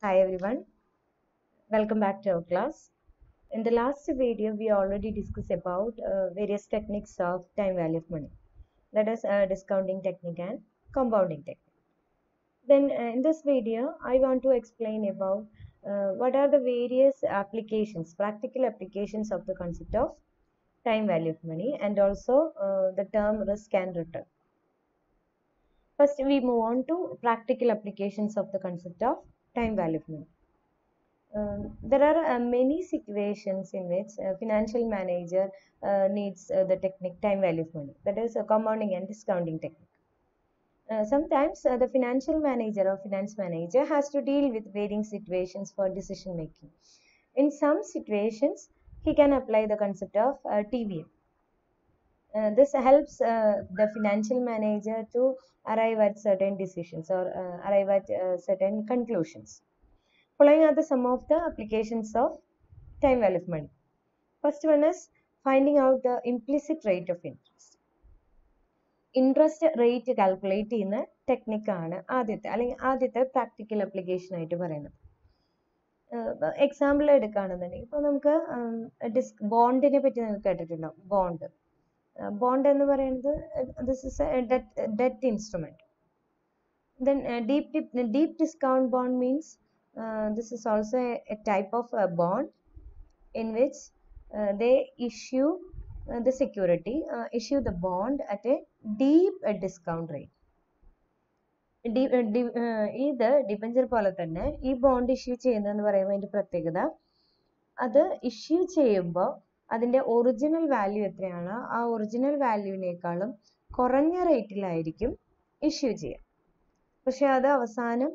Hi everyone, welcome back to our class. In the last video, we already discussed about various techniques of time value of money. That is discounting technique and compounding technique. Then in this video, I want to explain about what are the various applications, practical applications of the concept of time value of money and also the term risk and return. First, we move on to practical applications of the concept of time value of money. There are many situations in which a financial manager needs the technique time value of money, that is a compounding and discounting technique. Sometimes the financial manager or finance manager has to deal with varying situations for decision making. In some situations, he can apply the concept of TVM. This helps the financial manager to arrive at certain decisions or arrive at certain conclusions. Following are some of the applications of time value of money. First one is finding out the implicit rate of interest. Interest rate calculate ചെയ്യുന്ന ടെക്നിക്കാണ് ആദ്യത്തെ practical application ആയിട്ട് പറയുന്നത്. Example എടുക്കുകയാണെന്നുണ്ടെങ്കിൽ ഇപ്പോൾ നമുക്ക് ബോണ്ടിനെ പറ്റി നിങ്ങൾക്ക് കേട്ടിട്ടുണ്ടോ? ബോണ്ട് എന്ന് പറയുന്നത് this is A debt instrument. Then deep discount bond means this is also a type of bond in which they issue the security, issue the bond at a deep discount rate. ഇത് debenture പോലെ തന്നെ ഈ bond issue ചെയ്യുന്നതെന്ന് പറയുമ്പോൾ അതിന്റെ പ്രത്യേകത, അത് issue ചെയ്യുമ്പോൾ അതിന്റെ ഒറിജിനൽ വാല്യൂ എത്രയാണ് ആ ഒറിജിനൽ വാല്യൂവിനേക്കാളും കുറഞ്ഞ റേറ്റിലായിരിക്കും ഇഷ്യൂ ചെയ്യുക. പക്ഷെ അത് അവസാനം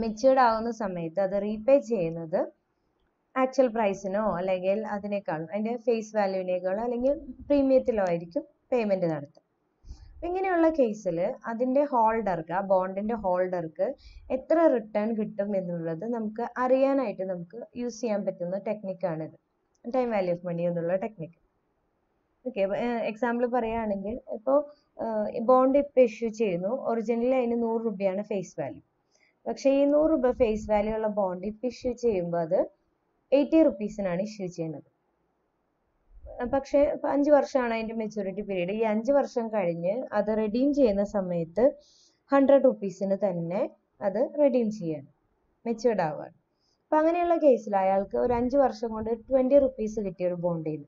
മെച്യൂർഡ് ആവുന്ന സമയത്ത് അത് റീപേ ചെയ്യുന്നത് ആക്ച്വൽ പ്രൈസിനോ അല്ലെങ്കിൽ അതിനേക്കാളും അതിന്റെ ഫേസ് വാല്യൂവിനേക്കാളോ അല്ലെങ്കിൽ പ്രീമിയത്തിലോ ആയിരിക്കും പേയ്മെന്റ് നടത്തുക. ഇങ്ങനെയുള്ള കേസിൽ അതിന്റെ ഹോൾഡർക്ക്, ആ ബോണ്ടിന്റെ ഹോൾഡർക്ക് എത്ര റിട്ടേൺ കിട്ടും എന്നുള്ളത് നമുക്ക് അറിയാനായിട്ട് നമുക്ക് യൂസ് ചെയ്യാൻ പറ്റുന്ന ടെക്നിക്കാണിത്, ടൈം വാല്യൂ ഓഫ് മണി എന്നുള്ള ടെക്നിക്ക്. ഓക്കെ, എക്സാമ്പിൾ പറയുകയാണെങ്കിൽ ഇപ്പോൾ ബോണ്ട് ഇപ്പം ഇഷ്യൂ ചെയ്യുന്നു, ഒറിജിനലി അതിന് 100 രൂപയാണ് ഫേസ് വാല്യൂ. പക്ഷേ ഈ 100 രൂപ ഫേസ് വാല്യൂ ഉള്ള ബോണ്ട് ഇപ്പം ഇഷ്യൂ ചെയ്യുമ്പോൾ അത് 80 റുപ്പീസിനാണ് ഇഷ്യൂ ചെയ്യുന്നത്. പക്ഷേ 5 വർഷമാണ് അതിന്റെ മെച്യൂരിറ്റി പീരീഡ്. ഈ 5 വർഷം കഴിഞ്ഞ് അത് റെഡീം ചെയ്യുന്ന സമയത്ത് 100 റുപ്പീസിന് തന്നെ അത് റെഡീം ചെയ്യാണ്, മെച്യൂർഡ് ആവുകയാണ്. അപ്പം അങ്ങനെയുള്ള കേസിൽ അയാൾക്ക് ഒരു 5 വർഷം കൊണ്ട് 20 റുപ്പീസ് കിട്ടിയ ഒരു ബോണ്ടിൽ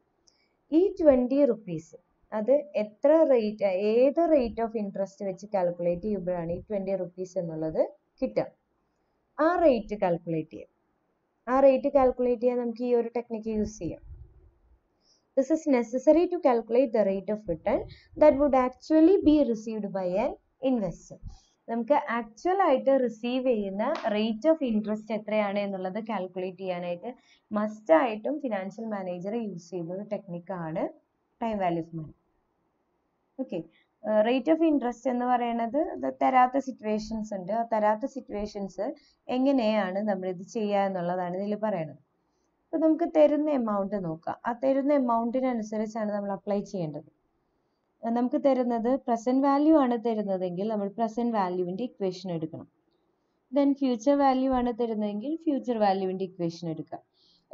ഈ 20 റുപ്പീസ് അത് എത്ര റേറ്റ്, ഏത് റേറ്റ് ഓഫ് ഇൻട്രസ്റ്റ് വെച്ച് കാൽക്കുലേറ്റ് ചെയ്യുമ്പോഴാണ് ഈ 20 റുപ്പീസ് എന്നുള്ളത് കിട്ടുക. ആ റേറ്റ് കാൽക്കുലേറ്റ് ചെയ്യാൻ നമുക്ക് ഈ ഒരു ടെക്നിക്ക് യൂസ് ചെയ്യാം. This is necessary to calculate the rate of return that would actually be received by an investor. നമുക്ക് ആക്ച്വൽ ആയിട്ട് റിസീവ് ചെയ്യുന്ന റേറ്റ് ഓഫ് ഇൻട്രസ്റ്റ് എത്രയാണ് എന്നുള്ളത് കാൽക്കുലേറ്റ് ചെയ്യാനായിട്ട് മസ്റ്റ് ആയിട്ടും ഫിനാൻഷ്യൽ മാനേജർ യൂസ് ചെയ്യുന്ന ഒരു ടെക്നിക്കാണ് time value of money. Okay, rate of interest എന്ന് പറയുന്നത് തരാത്ത സിറ്റുവേഷൻസ് ഉണ്ട്. ആ തരാത്ത സിറ്റുവേഷൻസ് എങ്ങനെയാണ് നമ്മൾ ഇത് ചെയ്യുക എന്നുള്ളതാണ് ഇതിൽ പറയുന്നത്. അപ്പൊ നമുക്ക് തരുന്ന എമൗണ്ട് നോക്കാം. ആ തരുന്ന എമൗണ്ടിനനുസരിച്ചാണ് നമ്മൾ അപ്ലൈ ചെയ്യേണ്ടത്. നമുക്ക് തരുന്നത് പ്രസന്റ് വാല്യൂ ആണ് തരുന്നതെങ്കിൽ നമ്മൾ പ്രസന്റ് വാല്യൂവിന്റെ ഇക്വേഷൻ എടുക്കണം. ദെൻ ഫ്യൂച്ചർ വാല്യൂ ആണ് തരുന്നതെങ്കിൽ ഫ്യൂച്ചർ വാല്യൂവിന്റെ ഇക്വേഷൻ എടുക്കുക.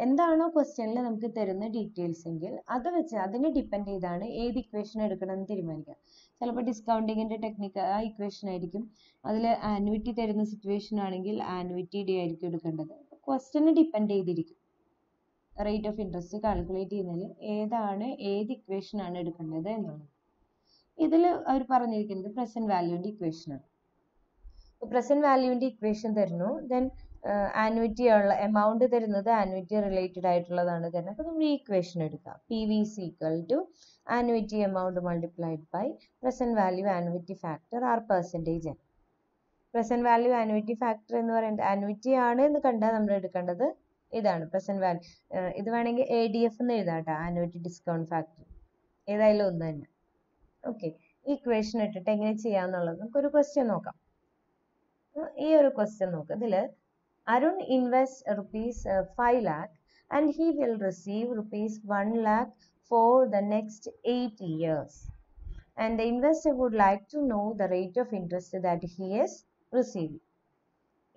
എന്താണോ ക്വസ്റ്റ്യനിൽ നമുക്ക് തരുന്ന ഡീറ്റെയിൽസ് എങ്കിൽ അത് വെച്ച് അതിനെ ഡിപ്പെൻഡ് ചെയ്താണ് ഏത് ഇക്വേഷൻ എടുക്കണം എന്ന് തീരുമാനിക്കുക. ചിലപ്പോൾ ഡിസ്കൗണ്ടിങ്ങിന്റെ ടെക്നിക്ക് ആ ഇക്വേഷൻ ആയിരിക്കും. അതിൽ ആനുവിറ്റി തരുന്ന സിറ്റുവേഷൻ ആണെങ്കിൽ ആനുവിറ്റിയുടെ ആയിരിക്കും എടുക്കേണ്ടത്. ക്വസ്റ്റ്യനെ ഡിപ്പെൻഡ് ചെയ്തിരിക്കും റേറ്റ് ഓഫ് ഇൻട്രസ്റ്റ് കാൽക്കുലേറ്റ് ചെയ്യുന്നതിൽ ഏത് ഇക്വേഷൻ ആണ് എടുക്കേണ്ടത് എന്നുള്ളത്. ഇതിൽ അവർ പറഞ്ഞിരിക്കുന്നത് പ്രസന്റ് വാല്യൂവിന്റെ ഇക്വേഷൻ ആണ്. പ്രസന്റ് വാല്യൂവിന്റെ ഇക്വേഷൻ തരുന്നു. ദെൻ ആനുവിറ്റി ഉള്ള എമൗണ്ട് തരുന്നത് ആനുവിറ്റി റിലേറ്റഡ് ആയിട്ടുള്ളതാണ് തരുന്നത്. അപ്പോൾ നമ്മൾ ഈ ഇക്വേഷൻ എടുക്കാം. PV is equal to annuity amount multiplied by present value annuity factor R percentage ആണ്. പ്രസന്റ് വാല്യൂ ആനുവിറ്റി ഫാക്ടർ എന്ന് പറയുന്നത് ആനുവിറ്റി ആണ് എന്ന് കണ്ടാൽ നമ്മൾ എടുക്കേണ്ടത് ഇതാണ് പ്രസന്റ് വാല്യൂ. ഇത് വേണമെങ്കിൽ ADF എന്ന് എഴുതാം കേട്ടോ, ആനുവിറ്റി ഡിസ്കൗണ്ട് ഫാക്ടർ, ഏതായാലും ഒന്ന് തന്നെ. ഓക്കെ, ഈ ഇക്വേഷൻ ഇട്ടിട്ട് എങ്ങനെ ചെയ്യാന്നുള്ളത് നമുക്കൊരു ക്വസ്റ്റ്യൻ നോക്കാം. ഈ ഒരു ക്വസ്റ്റ്യൻ നോക്കാം. ഇതിൽ Arun invest ₹5 lakh and he will receive ₹1 lakh for the next 8 years. And the investor would like to know the rate of interest that he is receiving.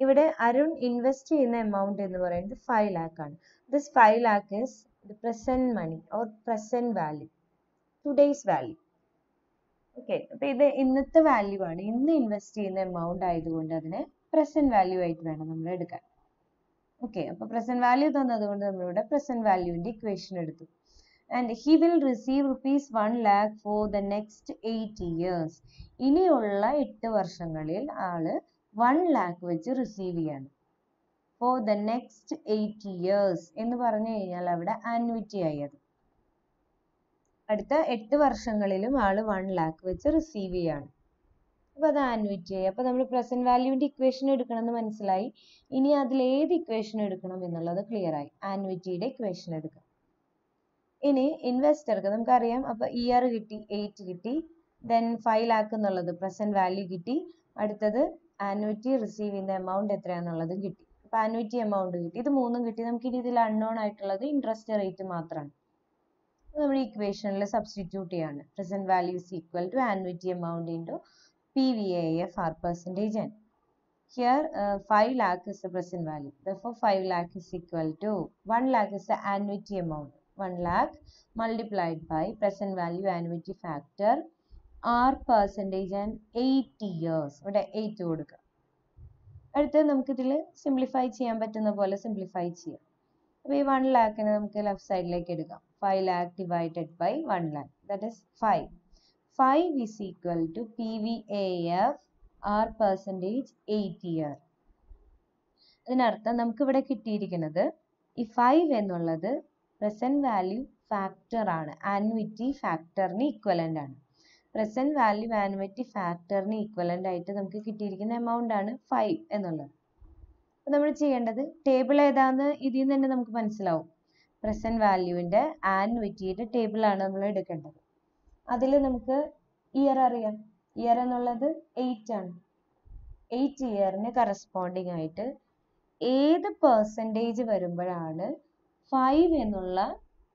ഇവിടെ അരുൺ ഇൻവെസ്റ്റ് ചെയ്യുന്ന എമൗണ്ട് എന്ന് പറയുന്നത് 5 lakh ആണ്. This 5 lakh is the present money or present value, today's value. Okay, അപ്പൊ ഇത് ഇന്നത്തെ value ആണ്, ഇന്ന് ഇൻവെസ്റ്റ് ചെയ്യുന്ന എമൗണ്ട് ആയതുകൊണ്ട് അതിനെ പ്രസന്റ് വാല്യൂ ആയിട്ട് വേണം നമ്മൾ എടുക്കാൻ. ഓക്കെ, അപ്പൊ പ്രസന്റ് വാല്യൂ തന്നതുകൊണ്ട് നമ്മളിവിടെ പ്രസന്റ് വാല്യൂവിന്റെ ഇക്വേഷൻ എടുത്തു. And he will receive rupees 1 lakh for the next 8 years. ഇനിയുള്ള 8 വർഷങ്ങളിൽ ആള് 1 lakh വെച്ച് റിസീവ് ചെയ്യാണ്. For the next 8 years എന്ന് പറഞ്ഞു കഴിഞ്ഞാൽ അവിടെ ആനുവിറ്റി ആയി. അത് അടുത്ത 8 വർഷങ്ങളിലും ആള് 1 lakh വെച്ച് റിസീവ് ചെയ്യാണ്. അപ്പൊ അത് ആനുവിറ്റി ആയി. അപ്പൊ നമ്മൾ പ്രസന്റ് വാല്യൂവിന്റെ ഇക്വേഷൻ എടുക്കണം എന്ന് മനസ്സിലായി. ഇനി അതിൽ ഏത് ഇക്വേഷൻ എടുക്കണം എന്നുള്ളത് ക്ലിയർ ആയി. ആനുവിറ്റിയുടെ ഇക്വേഷൻ എടുക്കാം. ഇനി ഇൻവെസ്റ്റർക്ക് നമുക്കറിയാം, അപ്പൊ ഇയർ കിട്ടി, 8 കിട്ടി, ദെൻ 5 lakh എന്നുള്ളത് പ്രസന്റ് വാല്യൂ കിട്ടി, അടുത്തത് ആനുവിറ്റി റിസീവ് ചെയ്യുന്ന എമൗണ്ട് എത്രയാണെന്നുള്ളതും കിട്ടി. അപ്പൊ ആനുവിറ്റി എമൗണ്ട് കിട്ടി, ഇത് മൂന്നും കിട്ടി. നമുക്ക് ഇനി ഇതിൽ അൺനോൺ ആയിട്ടുള്ളത് ഇൻട്രസ്റ്റ് റേറ്റ് മാത്രമാണ്. നമ്മൾ ഇക്വേഷനിൽ സബ്സ്റ്റിറ്റ്യൂട്ട് ചെയ്യാണ്. Present value is equal to annuity amount into PVAF R percentage N. Here 5 lakh is the present value. Therefore 5 lakh is equal to 1 lakh is the annuity amount. 1 lakh multiplied by present value annuity factor R percentage and 8 years. ഇവിടെ 8 കൊടുക്കുക. അടുത്തത് നമുക്ക് ഇതിൽ simplify ചെയ്യാൻ പറ്റുന്ന പോലെ simplify ചെയ്യാം. അപ്പോൾ ഈ 1 lakhനെ നമുക്ക് ലെഫ്റ്റ് സൈഡിലേക്ക് എടുക്കാം. 5 lakh divided by 1 lakh, that is 5. 5 is equal to PVAF R percentage 8 year. അതിനർത്ഥം നമുക്ക് ഇവിടെ കിട്ടിയിരിക്കുന്നത് ഈ 5 എന്നുള്ളത് പ്രസന്റ് വാല്യൂ ഫാക്ടർ ആണ്, ആനുവിറ്റി ഫാക്ടറിന് ഈക്വലന്റ് ആണ്. പ്രസന്റ് വാല്യൂ ആനുവിറ്റി ഫാക്ടറിന് ഈക്വലന്റ് ആയിട്ട് നമുക്ക് കിട്ടിയിരിക്കുന്ന എമൗണ്ട് ആണ് 5 എന്നുള്ളത്. അപ്പൊ നമ്മൾ ചെയ്യേണ്ടത് ടേബിൾ ഏതാന്ന് ഇതിൽ നിന്ന് തന്നെ നമുക്ക് മനസ്സിലാവും. പ്രസന്റ് വാല്യൂവിന്റെ ആനുവിറ്റിയുടെ ടേബിൾ ആണ് നമ്മൾ എടുക്കേണ്ടത്. അതിൽ നമുക്ക് ഇയർ അറിയാം. ഇയർ എന്നുള്ളത് 8 ആണ്. 8 ഇയറിന് കറസ്പോണ്ടിങ് ആയിട്ട് ഏത് പെർസെൻറ്റേജ് വരുമ്പോഴാണ് 5 എന്നുള്ള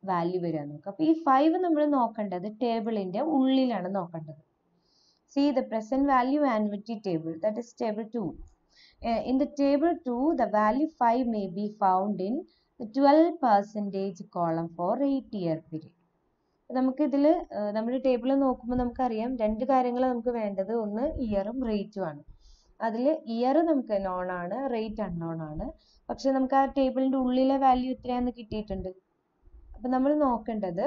വാല്യൂ വരിക നോക്കുക. അപ്പൊ ഈ 5 നമ്മൾ നോക്കേണ്ടത് ടേബിളിന്റെ ഉള്ളിലാണ് നോക്കേണ്ടത്. See the present value annuity table, that is table 2. In the table 2, the value 5 may be found in the 12% column for 8-year period. നമുക്ക് ഇതിൽ നമ്മുടെ ടേബിൾ നോക്കുമ്പോൾ നമുക്കറിയാം രണ്ട് കാര്യങ്ങൾ നമുക്ക് വേണ്ടത്. ഒന്ന് ഇയറും റേറ്റും ആണ്. അതിൽ ഇയർ നമുക്ക് നോൺ ആണ്, റേറ്റ് അൺനോൺ ആണ്. പക്ഷെ നമുക്ക് ആ ടേബിളിന്റെ ഉള്ളിലെ വാല്യൂ എത്രയാണെന്ന് കിട്ടിയിട്ടുണ്ട്. അപ്പൊ നമ്മൾ നോക്കേണ്ടത്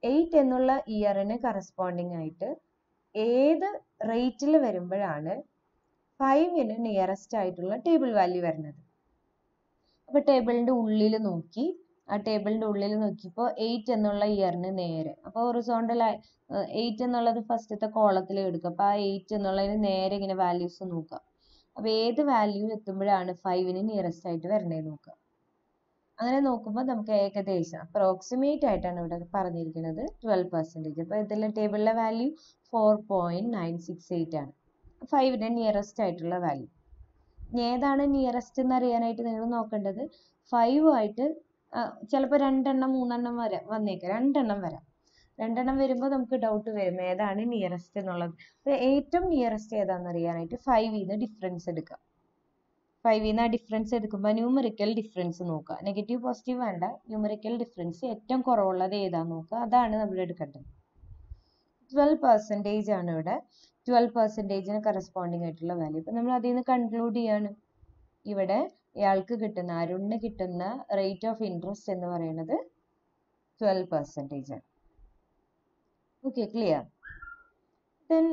8 എന്നുള്ള ഇയറിന് കറസ്പോണ്ടിങ് ആയിട്ട് ഏത് റേറ്റിൽ വരുമ്പോഴാണ് 5ന് നിയറസ്റ്റ് ആയിട്ടുള്ള ടേബിൾ വാല്യൂ വരുന്നത്. അപ്പൊ ടേബിളിന്റെ ഉള്ളിൽ നോക്കി, ആ ടേബിളിന്റെ ഉള്ളിൽ നോക്കിയപ്പോൾ 8 എന്നുള്ള ഇയറിന് നേരെ, അപ്പോൾ ഹൊറിസോണ്ടൽ 8 എന്നുള്ളത് ഫസ്റ്റത്തെ കോളത്തിൽ എടുക്കുക. അപ്പൊ ആ 8 എന്നുള്ളതിന് നേരെ ഇങ്ങനെ വാല്യൂസ് നോക്കുക. അപ്പൊ ഏത് വാല്യൂ എത്തുമ്പോഴാണ് 5ന് നിയറസ്റ്റ് ആയിട്ട് വരണേന്ന് നോക്കുക. അങ്ങനെ നോക്കുമ്പോൾ നമുക്ക് ഏകദേശം അപ്രോക്സിമേറ്റ് ആയിട്ടാണ് ഇവിടെ പറഞ്ഞിരിക്കുന്നത് 12%. അപ്പൊ ഇതിലെ ടേബിളിലെ വാല്യൂ 4.968 ആണ്. 5ന് നിയറസ്റ്റ് ആയിട്ടുള്ള വാല്യൂ. ഏതാണ് നിയറസ്റ്റ് എന്ന് അറിയാനായിട്ട് നിങ്ങൾ നോക്കേണ്ടത് 5 ആയിട്ട് ചിലപ്പോൾ 2 എണ്ണം 3 എണ്ണം വന്നേക്കാം. 2 എണ്ണം വരാം. 2 എണ്ണം വരുമ്പോൾ നമുക്ക് ഡൗട്ട് വരും ഏതാണ് നിയറസ്റ്റ് എന്നുള്ളത്. അപ്പോൾ ഏറ്റവും നിയറസ്റ്റ് ഏതാണെന്ന് അറിയാനായിട്ട് 5ന്ന് ഡിഫറൻസ് എടുക്കാം. 5ന്ന് ആ ഡിഫറൻസ് എടുക്കുമ്പോൾ ന്യൂമറിക്കൽ ഡിഫറൻസ് നോക്കുക. നെഗറ്റീവ് പോസിറ്റീവ് വേണ്ട, ന്യൂമറിക്കൽ ഡിഫറൻസ് ഏറ്റവും കുറവുള്ളത് ഏതാന്ന് നോക്കുക. അതാണ് നമ്മൾ എടുക്കേണ്ടത്. 12% ആണ് ഇവിടെ. 12%ന് കറസ്പോണ്ടിങ് ആയിട്ടുള്ള വാല്യൂ. അപ്പൊ നമ്മൾ അതിൽ നിന്ന് കൺക്ലൂഡ് ചെയ്യാണ് ഇവിടെ ഇയാൾക്ക് കിട്ടുന്ന, അരുണിന് കിട്ടുന്ന റേറ്റ് ഓഫ് ഇൻട്രസ്റ്റ് എന്ന് പറയുന്നത് 12% ആണ്. Okay, clear. ദെൻ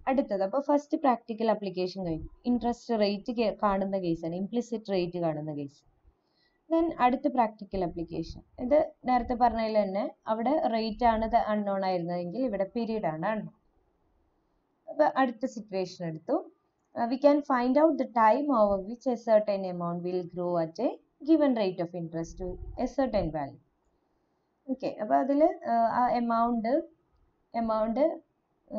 അടുത്തത്, അപ്പോൾ ഫസ്റ്റ് പ്രാക്ടിക്കൽ ആപ്ലിക്കേഷൻ കഴിഞ്ഞു. ഇൻട്രസ്റ്റ് റേറ്റ് കാണുന്ന കേസാണ്, ഇംപ്ലിസിറ്റ് റേറ്റ് കാണുന്ന കേസ്. ദെൻ അടുത്ത പ്രാക്ടിക്കൽ ആപ്ലിക്കേഷൻ. ഇത് നേരത്തെ പറഞ്ഞതിൽ തന്നെ അവിടെ റേറ്റ് ആണ് അൺനോൺ ആയിരുന്നതെങ്കിൽ ഇവിടെ പീരീഡ് ആണ് അൺനോൺ. അപ്പൊ അടുത്ത സിറ്റുവേഷൻ എടുത്തു. We can find out the time over which a certain amount will grow at a given rate of interest to a certain value. Okay, അപ്പോൾ അതിൽ ആ എമൗണ്ട്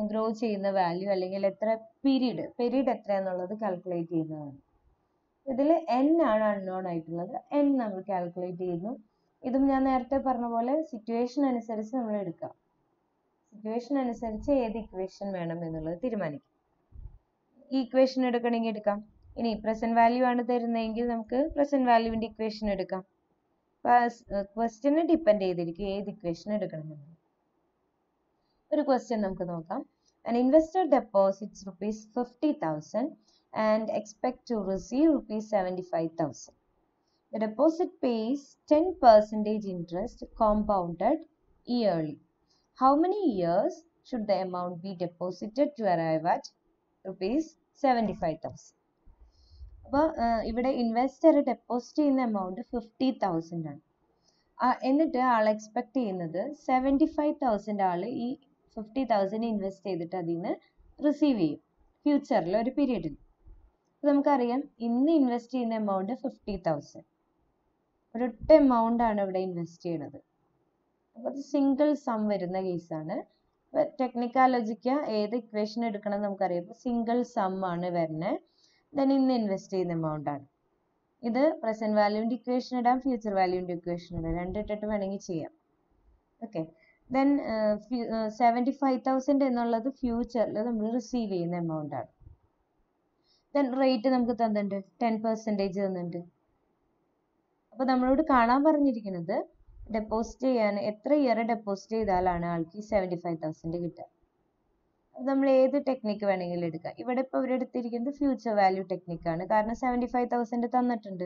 ഗ്രോ ചെയ്യുന്ന വാല്യൂ അല്ലെങ്കിൽ എത്ര പീരീഡ് എത്രയാണെന്നുള്ളത് കാൽക്കുലേറ്റ് ചെയ്യുന്നതാണ്. ഇതിൽ n ആണ് അൺനോൺ ആയിട്ടുള്ളത്. n നമ്മൾ കാൽക്കുലേറ്റ് ചെയ്യുന്നു. ഇതും ഞാൻ നേരത്തെ പറഞ്ഞ പോലെ സിറ്റുവേഷൻ അനുസരിച്ച് നമ്മൾ എടുക്കാം. സിറ്റുവേഷൻ അനുസരിച്ച് ഏത് ഇക്വേഷൻ വേണം എന്നുള്ളത് തീരുമാനിക്കും. ഈ ഇക്വേഷൻ എടുക്കണമെങ്കിൽ എടുക്കാം. ഇനി പ്രസന്റ് വാല്യൂ ആണ് തരുന്നതെങ്കിൽ നമുക്ക് പ്രസന്റ് വാല്യൂവിന്റെ ഇക്വേഷൻ എടുക്കാം. ക്വസ്റ്റ്യനെ ഡിപ്പെൻഡ് ചെയ്തിരിക്കും ഏത് ഇക്വേഷൻ എടുക്കണമെന്ന്. ഒരു ക്വസ്റ്റ്യൻ നമുക്ക് നോക്കാം. An investor deposits rupees 50,000 and expect to receive rupees 75,000. The deposit pays 10% interest compounded yearly. How many years should the amount be deposited to arrive at rupees 75,000? അപ്പോൾ ഇവിടെ investor deposit ചെയ്യുന്ന amount 50,000 ആണ്. എന്നിട്ട് ആൾ expect ചെയ്യുന്നത് 75,000 ആൾ ഈ 50,000 invest ചെയ്തിട്ട് അതിൽ നിന്ന് റിസീവ് ചെയ്യും ഫ്യൂച്ചറിൽ ഒരു പീരീഡിൽ. നമുക്കറിയാം ഇന്ന് ഇൻവെസ്റ്റ് ചെയ്യുന്ന എമൗണ്ട് 50,000. ഒരൊറ്റ എമൗണ്ട് ആണ് ഇവിടെ ഇൻവെസ്റ്റ് ചെയ്യുന്നത്. അപ്പോൾ അത് സിംഗിൾ സം വരുന്ന കേസാണ്. ടെക്നിക്കാലോജിക്ക് ഏത് ഇക്വേഷൻ എടുക്കണം നമുക്കറിയാം. ഇപ്പോൾ സിംഗിൾ സം ആണ് വരുന്നത്. ദെൻ ഇന്ന് ഇൻവെസ്റ്റ് ചെയ്യുന്ന എമൗണ്ട് ആണ്. ഇത് പ്രസന്റ് വാല്യൂവിന്റെ ഇക്വേഷൻ ഇടാം, ഫ്യൂച്ചർ വാല്യൂവിന്റെ ഇക്വേഷൻ ഇടാം, രണ്ടിട്ടിട്ട് വേണമെങ്കിൽ ചെയ്യാം. ഓക്കെ. ദെൻ 75,000 എന്നുള്ളത് ഫ്യൂച്ചറിൽ നമ്മൾ റിസീവ് ചെയ്യുന്ന എമൗണ്ട് ആണ്. ദെൻ റേറ്റ് നമുക്ക് തന്നിട്ടുണ്ട്, 10% തന്നിട്ടുണ്ട്. അപ്പോൾ നമ്മളോട് കാണാൻ പറഞ്ഞിരിക്കുന്നത് ഡെപ്പോസിറ്റ് ചെയ്യാൻ എത്ര ഇയർ ഡെപ്പോസിറ്റ് ചെയ്താലാണ് ആൾക്ക് 75,000 കിട്ടുക. നമ്മൾ ഏത് ടെക്നിക്ക് വേണമെങ്കിലും എടുക്കാം. ഇവിടെ ഇപ്പോൾ അവരെടുത്തിരിക്കുന്നത് ഫ്യൂച്ചർ വാല്യൂ ടെക്നിക്കാണ്. കാരണം 75,000 തന്നിട്ടുണ്ട്.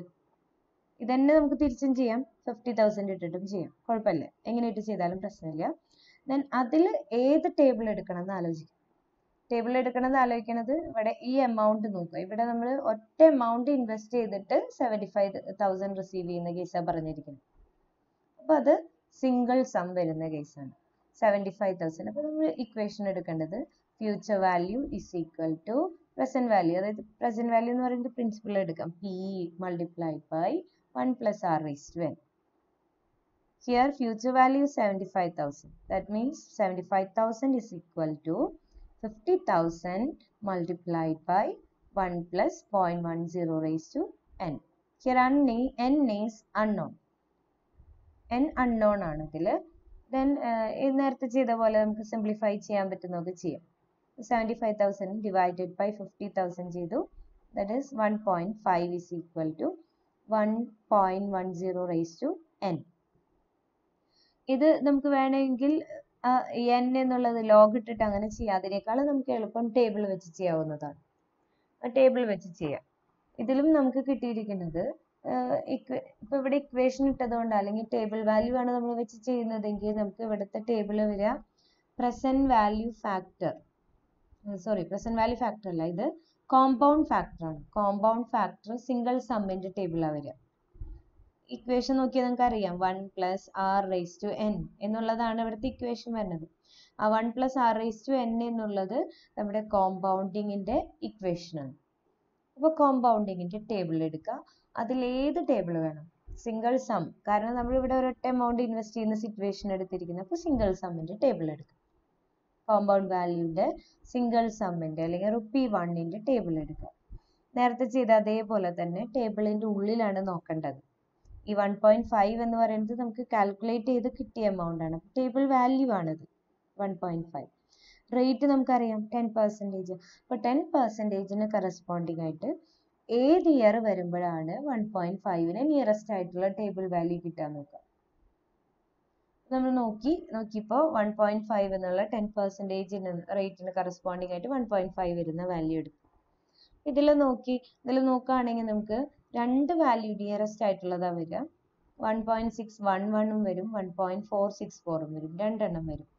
ഇതന്നെ നമുക്ക് തിരിച്ചും ചെയ്യാം, 50,000 ഇട്ടിട്ടും ചെയ്യാം, കുഴപ്പമില്ല. എങ്ങനെ ഇട്ട് ചെയ്താലും പ്രശ്നമില്ല. ദെൻ അതിൽ ഏത് ടേബിൾ എടുക്കണം എന്ന് ആലോചിക്കാം. ടേബിൾ എടുക്കണം എന്ന് ആലോചിക്കുന്നത് ഇവിടെ ഈ എമൗണ്ട് നോക്കുക. ഇവിടെ നമ്മൾ ഒറ്റ എമൗണ്ട് ഇൻവെസ്റ്റ് ചെയ്തിട്ട് 75,000 റിസീവ് ചെയ്യുന്ന കേസാണ് പറഞ്ഞിരിക്കുന്നത്. അപ്പോൾ അത് സിംഗിൾ സം വരുന്ന കേസാണ് 75,000. അപ്പോൾ നമ്മൾ ഇക്വേഷൻ എടുക്കേണ്ടത് future value is equal to present value. അതായത് പ്രസന്റ് വാല്യൂ എന്ന് പറയുന്നത് പ്രിൻസിപ്പിൾ എടുക്കാം, P multiplied by 1 plus R raised to n. Here future value is 75,000. That means 75,000 is equal to 50,000 multiplied by 1 plus 0.10 raised to n. Here n is unknown. n unknown ആണെങ്കിൽ then നേരത്തെ ചെയ്ത പോലെ നമുക്ക് simplify ചെയ്യാൻ പറ്റുന്നതൊക്കെ ചെയ്യാം. 75,000 divided by 50,000 ചെയ്തു. That is 1.5 is equal to 1.10 raised to n. ഇത് നമുക്ക് വേണമെങ്കിൽ n എന്നുള്ളത് ലോഗ് ഇട്ടിട്ട് അങ്ങനെ ചെയ്യാം. അതിനേക്കാളും നമുക്ക് എളുപ്പം ടേബിൾ വെച്ച് ചെയ്യാവുന്നതാണ്. ടേബിൾ വെച്ച് ചെയ്യാം. ഇതിലും നമുക്ക് കിട്ടിയിരിക്കുന്നത് ഇപ്പൊ ഇവിടെ ഇക്വേഷൻ ഇട്ടതുകൊണ്ട് അല്ലെങ്കിൽ ടേബിൾ വാല്യൂ ആണ് നമ്മൾ വെച്ച് ചെയ്യുന്നതെങ്കിൽ നമുക്ക് ഇവിടുത്തെ ടേബിൾ വരിക പ്രസന്റ് വാല്യൂ ഫാക്ടർ അല്ല, ഇത് കോമ്പൗണ്ട് ഫാക്ടർ ആണ്. കോമ്പൗണ്ട് ഫാക്ടർ സിംഗിൾ സമ്മിന്റെ ടേബിളാണ് വരിക. ഇക്വേഷൻ നോക്കിയാൽ നമുക്ക് അറിയാം 1 plus r raised to n എന്നുള്ളതാണ് ഇവിടുത്തെ ഇക്വേഷൻ വരുന്നത്. ആ 1 plus r raised to n എന്നുള്ളത് നമ്മുടെ കോമ്പൗണ്ടിങ്ങിന്റെ ഇക്വേഷൻ ആണ്. അപ്പോൾ കോമ്പൗണ്ടിങ്ങിന്റെ ടേബിൾ എടുക്കുക. അതിൽ ഏത് ടേബിൾ വേണം? സിംഗിൾ സം, കാരണം നമ്മൾ ഇവിടെ ഒരൊറ്റ എമൗണ്ട് ഇൻവെസ്റ്റ് ചെയ്യുന്ന സിറ്റുവേഷൻ എടുത്തിരിക്കുന്നത്. അപ്പോൾ സിംഗിൾ സമ്മിന്റെ ടേബിൾ എടുക്കുക. കോമ്പൗണ്ട് വാല്യൂന്റെ സിംഗിൾ സമ്മിന്റെ അല്ലെങ്കിൽ ₹1ന്റെ ടേബിൾ എടുക്കുക. നേരത്തെ ചെയ്ത അതേപോലെ തന്നെ ടേബിളിന്റെ ഉള്ളിലാണ് നോക്കേണ്ടത്. ഈ 1.5 എന്ന് പറയുന്നത് നമുക്ക് കാൽക്കുലേറ്റ് ചെയ്ത് കിട്ടിയ എമൗണ്ട് ആണ്. ടേബിൾ വാല്യൂ ആണിത് 1.5. റേറ്റ് നമുക്കറിയാം 10%. അപ്പോൾ 10%ന് കറസ്പോണ്ടിങ് ആയിട്ട് ഏത് ഇയർ വരുമ്പോഴാണ് 1.5ന് നിയറസ്റ്റ് ആയിട്ടുള്ള ടേബിൾ വാല്യൂ കിട്ടാൻ നോക്കുക. നമ്മൾ നോക്കിയപ്പോൾ 1.5 എന്നുള്ള 10% റേറ്റിന് കറസ്പോണ്ടിങ് ആയിട്ട് 1.5 വരുന്ന വാല്യൂ എടുക്കും. ഇതിൽ നോക്കുകയാണെങ്കിൽ നമുക്ക് രണ്ട് വാല്യൂ നിയറസ്റ്റ് ആയിട്ടുള്ളതാ വരിക. 1.611 വരും, 1.464 വരും, രണ്ടെണ്ണം വരും.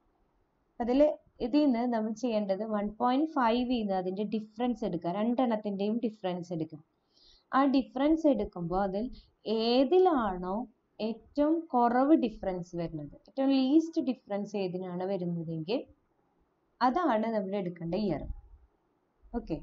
ഇതിൽ നിന്ന് നമ്മൾ ചെയ്യേണ്ടത് 1.5 അതിന്റെ ഡിഫറൻസ് എടുക്കുക. രണ്ടെണ്ണത്തിന്റെയും ഡിഫറൻസ് എടുക്കുക. ആ ഡിഫറൻസ് എടുക്കുമ്പോൾ അതിൽ ഏതിലാണോ ഏറ്റവും കുറവ് ഡിഫറൻസ് വരുന്നത്, ഏറ്റവും ലീസ്റ്റ് ഡിഫറൻസ് ഏതിനാണ് വരുന്നതെങ്കിൽ അതാണ് നമ്മൾ എടുക്കേണ്ട ഇയർ. ഓക്കെ.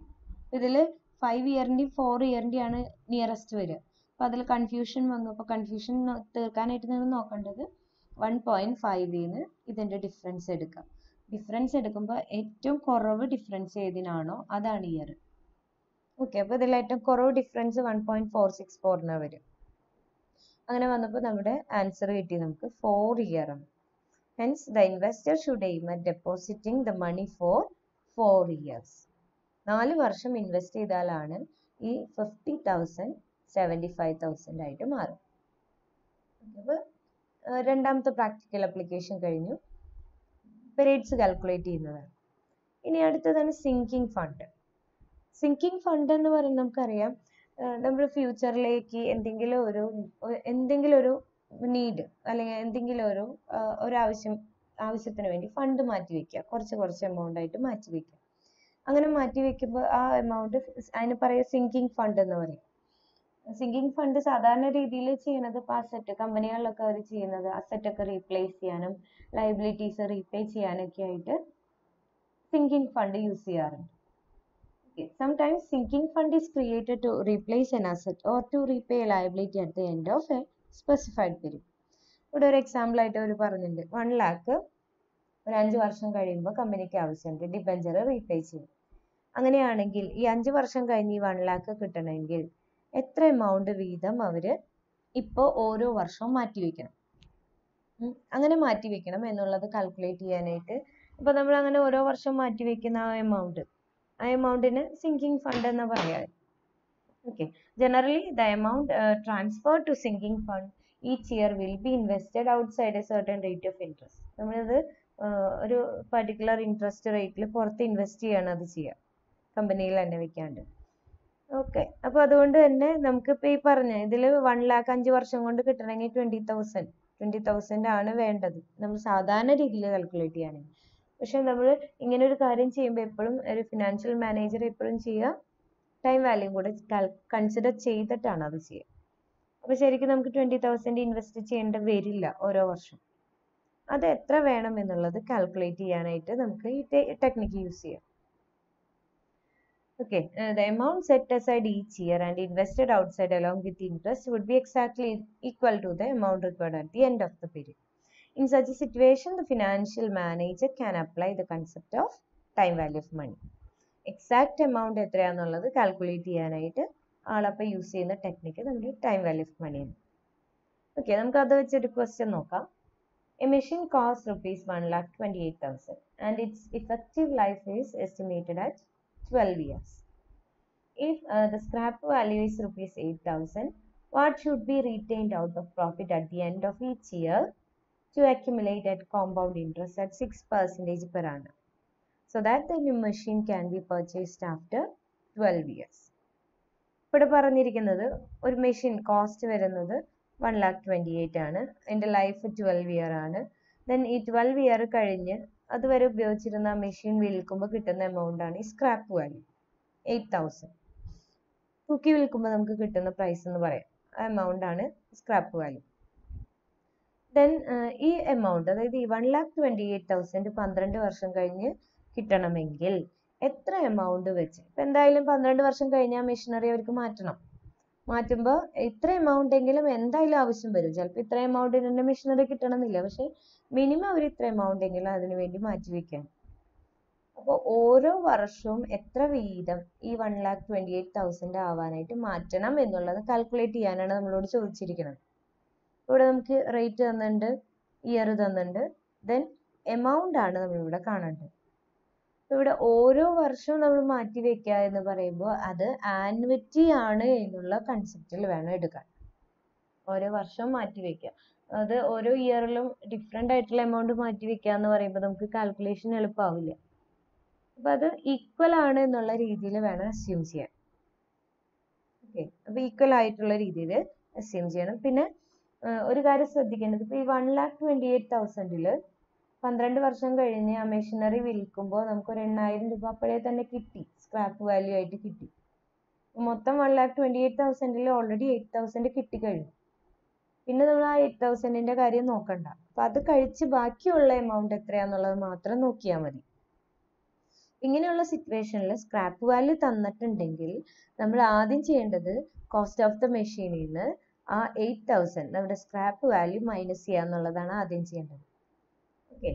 ഇതിൽ 5 ഇയറിന്റെയും 4 ഇയറിന്റെയും ആണ് നിയറസ്റ്റ് വരിക. അപ്പോൾ അതിൽ കൺഫ്യൂഷൻ വന്നു. അപ്പോൾ കൺഫ്യൂഷൻ തീർക്കാനായിട്ട് നിങ്ങൾ നോക്കേണ്ടത് 1.5ന് ഇതിന്റെ ഡിഫറൻസ് എടുക്കാം. ഡിഫറൻസ് എടുക്കുമ്പോൾ ഏറ്റവും കുറവ് ഡിഫറൻസ് ഏതിനാണോ അതാണ് ഇയർ. ഓക്കെ. അപ്പോൾ ഇതിൽ ഏറ്റവും കുറവ് ഡിഫറൻസ് 1.464 വരും. അങ്ങനെ വന്നപ്പോൾ നമ്മുടെ ആൻസർ കിട്ടി നമുക്ക് 4 ഇയർ ആണ്. Hence the investor should aim at depositing the money for 4 years. 4 വർഷം ഇൻവെസ്റ്റ് ചെയ്താലാണ് ഈ 50,000 75,000 ആയിട്ട് മാറും. അപ്പോൾ രണ്ടാമത്തെ പ്രാക്ടിക്കൽ ആപ്ലിക്കേഷൻ കഴിഞ്ഞു. റേറ്റ്സ് കാൽക്കുലേറ്റ് ചെയ്യുന്നതാണ്. ഇനി അടുത്തതാണ് സിങ്കിങ് ഫണ്ട്. സിങ്കിങ് ഫണ്ട് എന്ന് പറയുന്നത് നമുക്കറിയാം, നമ്മൾ ഫ്യൂച്ചറിലേക്ക് എന്തെങ്കിലും ഒരു നീഡ് അല്ലെങ്കിൽ എന്തെങ്കിലും ഒരു ആവശ്യത്തിന് വേണ്ടി ഫണ്ട് മാറ്റി വെക്കുക, കുറച്ച് എമൗണ്ട് ആയിട്ട് മാറ്റി വെക്കുക. അങ്ങനെ മാറ്റി വെക്കുമ്പോൾ ആ എമൗണ്ട് അതിന് പറയുക സിങ്കിങ് ഫണ്ട് എന്ന് പറയും. സിങ്കിങ് ഫണ്ട് സാധാരണ രീതിയിൽ ചെയ്യുന്നത് ഇപ്പോൾ അസറ്റ് കമ്പനികളിലൊക്കെ അവർ ചെയ്യുന്നത് അസറ്റ് ഒക്കെ റീപ്ലേസ് ചെയ്യാനും ലയബിലിറ്റീസ് റീപേ ചെയ്യാനൊക്കെ ആയിട്ട് സിങ്കിങ് ഫണ്ട് യൂസ് ചെയ്യാറുണ്ട്. Sometimes sinking fund is created to replace an asset or to repay a liability at the end of a specified period. ഇവിടെ ഒരു എക്സാമ്പിൾ ആയിട്ട് അവർ പറഞ്ഞിട്ടുണ്ട്, 1 lakh ഒരു 5 വർഷം കഴിയുമ്പോൾ കമ്പനിക്ക് ആവശ്യമുണ്ട് ഡിബെഞ്ചർ റീപേ ചെയ്യും. അങ്ങനെയാണെങ്കിൽ ഈ 5 വർഷം കഴിഞ്ഞ് ഈ 1 lakh കിട്ടണമെങ്കിൽ എത്ര എമൗണ്ട് വീതം അവർ ഇപ്പോൾ ഓരോ വർഷവും മാറ്റിവെക്കണം. അങ്ങനെ മാറ്റിവെക്കണം എന്നുള്ളത് കാൽക്കുലേറ്റ് ചെയ്യാനായിട്ട് ഇപ്പോൾ നമ്മൾ അങ്ങനെ ഓരോ വർഷം മാറ്റിവെക്കുന്ന ആ എമൗണ്ടിന് സിങ്കിങ് ഫണ്ട് എന്ന് പറയാം. Okay, generally the amount transferred to sinking fund each year will be invested outside a certain rate of interest. നമ്മളത് ഒരു പർട്ടിക്കുലർ ഇൻട്രസ്റ്റ് റേറ്റിൽ പുറത്ത് ഇൻവെസ്റ്റ് ചെയ്യാണ് അത് ചെയ്യുക, കമ്പനിയിൽ തന്നെ വെക്കാണ്ട്. ഓക്കെ, അപ്പോൾ അതുകൊണ്ട് തന്നെ നമുക്കിപ്പോൾ ഈ പറഞ്ഞ ഇതിൽ 1 lakh 5 വർഷം കൊണ്ട് കിട്ടണമെങ്കിൽ 20,000 ആണ് വേണ്ടത് നമ്മൾ സാധാരണ രീതിയിൽ കാൽക്കുലേറ്റ് ചെയ്യാനാണ്. പക്ഷെ നമ്മൾ ഇങ്ങനെ ഒരു കാര്യം ചെയ്യുമ്പോൾ എപ്പോഴും ഒരു ഫിനാൻഷ്യൽ മാനേജർ എപ്പോഴും ചെയ്യുക ടൈം വാല്യൂ കൂടെ കൺസിഡർ ചെയ്തിട്ടാണ് അത് ചെയ്യുക. അപ്പോൾ ശരിക്കും നമുക്ക് 20,000 ഇൻവെസ്റ്റ് ചെയ്യേണ്ട വരില്ല ഓരോ വർഷം. അത് എത്ര വേണം എന്നുള്ളത് കാൽക്കുലേറ്റ് ചെയ്യാനായിട്ട് നമുക്ക് ഈ ടെക്നിക്ക് യൂസ് ചെയ്യാം. Okay, the amount set aside each year and invested outside along with interest would be exactly equal to the amount required at the end of the period. In such a situation, the financial manager can apply the concept of time value of money. Exact amount എത്രയാണെന്നുള്ളത് calculate ചെയ്യാനായിട്ട് ആളപ്പോൾ use ചെയ്യുന്ന technique നമ്മുടെ time value of money ആണ്. Okay, നമുക്ക് അത് വെച്ചൊരു question നോക്കാം. A machine costs ₹1,28,000 and its effective life is estimated at 12 years. If the scrap value is ₹8,000, what should be retained out of profit at the end of each year to accumulate at compound interest at 6% per annum, so that the new machine can be purchased after 12 years. ഇവിടെ പറഞ്ഞിരിക്കുന്നത് ഒരു machine cost വരുന്നത് 1,28,000 ആണ്, അതിൻ്റെ life 12 year ആണ്. Then ഈ 12 year കഴിഞ്ഞ് അതുവരെ ഉപയോഗിച്ചിരുന്ന മെഷീൻ വിൽക്കുമ്പോൾ കിട്ടുന്ന എമൗണ്ട് ആണ് ഈ സ്ക്രാപ്പ് വാല്യൂ 8,000. തൂക്കി വിൽക്കുമ്പോൾ നമുക്ക് കിട്ടുന്ന പ്രൈസ് എന്ന് പറയാം, ആ എമൗണ്ട് ആണ് സ്ക്രാപ്പ് വാല്യൂ. ദെൻ ഈ എമൗണ്ട്, അതായത് ഈ 1,28,000 12 വർഷം കഴിഞ്ഞ് കിട്ടണമെങ്കിൽ എത്ര എമൗണ്ട് വെച്ച്, ഇപ്പം എന്തായാലും 12 വർഷം കഴിഞ്ഞ് ആ മെഷീനറി അവർക്ക് മാറ്റുമ്പോൾ ഇത്ര എമൗണ്ട് എങ്കിലും എന്തായാലും ആവശ്യം വരും. ചിലപ്പോൾ ഇത്ര എമൗണ്ടിന് തന്നെ മെഷീനറി കിട്ടണമെന്നില്ല, പക്ഷെ മിനിമം അവർ ഇത്ര എമൗണ്ട് എങ്കിലും അതിനു വേണ്ടി മാറ്റി വെക്കാൻ. അപ്പോൾ ഓരോ വർഷവും എത്ര വീതം ഈ 1,28,000 ആവാനായിട്ട് മാറ്റണം എന്നുള്ളത് കാൽക്കുലേറ്റ് ചെയ്യാനാണ് നമ്മളോട് ചോദിച്ചിരിക്കുന്നത്. ഇവിടെ നമുക്ക് റേറ്റ് തന്നിട്ടുണ്ട്, ഇയർ തന്നിട്ടുണ്ട്, ദെൻ എമൗണ്ട് ആണ് നമ്മളിവിടെ കാണേണ്ടത്. ഇവിടെ ഓരോ വർഷവും നമ്മൾ മാറ്റി വെക്കുക എന്ന് പറയുമ്പോൾ അത് ആനുവിറ്റി ആണ് എന്നുള്ള കൺസെപ്റ്റിൽ വേണം എടുക്കാൻ. ഓരോ വർഷവും മാറ്റി വെക്കുക, അത് ഓരോ ഇയറിലും ഡിഫറെൻ്റ് ആയിട്ടുള്ള എമൗണ്ട് മാറ്റി വെക്കുക എന്ന് പറയുമ്പോൾ നമുക്ക് കാൽക്കുലേഷൻ എളുപ്പമാവില്ല. അപ്പം അത് ഈക്വൽ ആണ് എന്നുള്ള രീതിയിൽ വേണം അസ്യൂം ചെയ്യാൻ. ഓക്കെ, അപ്പോൾ ഈക്വൽ ആയിട്ടുള്ള രീതിയിൽ അസ്യൂം ചെയ്യണം. പിന്നെ ഒരു കാര്യം ശ്രദ്ധിക്കേണ്ടത്, ഇപ്പോൾ ഈ 1,28,000 12 വർഷം കഴിഞ്ഞ് ആ മെഷീനറി വിൽക്കുമ്പോൾ നമുക്കൊരു 8,000 രൂപ അപ്പോഴേ തന്നെ കിട്ടി, സ്ക്രാപ്പ് വാല്യൂ ആയിട്ട് കിട്ടി. മൊത്തം 1,28,000 ഓൾറെഡി 8,000 കിട്ടിക്കഴിഞ്ഞു. പിന്നെ നമ്മൾ ആ 8,000 കാര്യം നോക്കണ്ട, അപ്പം അത് കഴിച്ച് ബാക്കിയുള്ള എമൗണ്ട് എത്രയാണെന്നുള്ളത് മാത്രം നോക്കിയാൽ മതി. ഇങ്ങനെയുള്ള സിറ്റുവേഷനിൽ സ്ക്രാപ്പ് വാല്യൂ തന്നിട്ടുണ്ടെങ്കിൽ നമ്മൾ ആദ്യം ചെയ്യേണ്ടത് കോസ്റ്റ് ഓഫ് ദ മെഷീനിൽ നിന്ന് ആ 8,000 നമ്മുടെ സ്ക്രാപ്പ് വാല്യൂ മൈനസ് ചെയ്യുക എന്നുള്ളതാണ് ആദ്യം ചെയ്യേണ്ടത്. ഓക്കെ,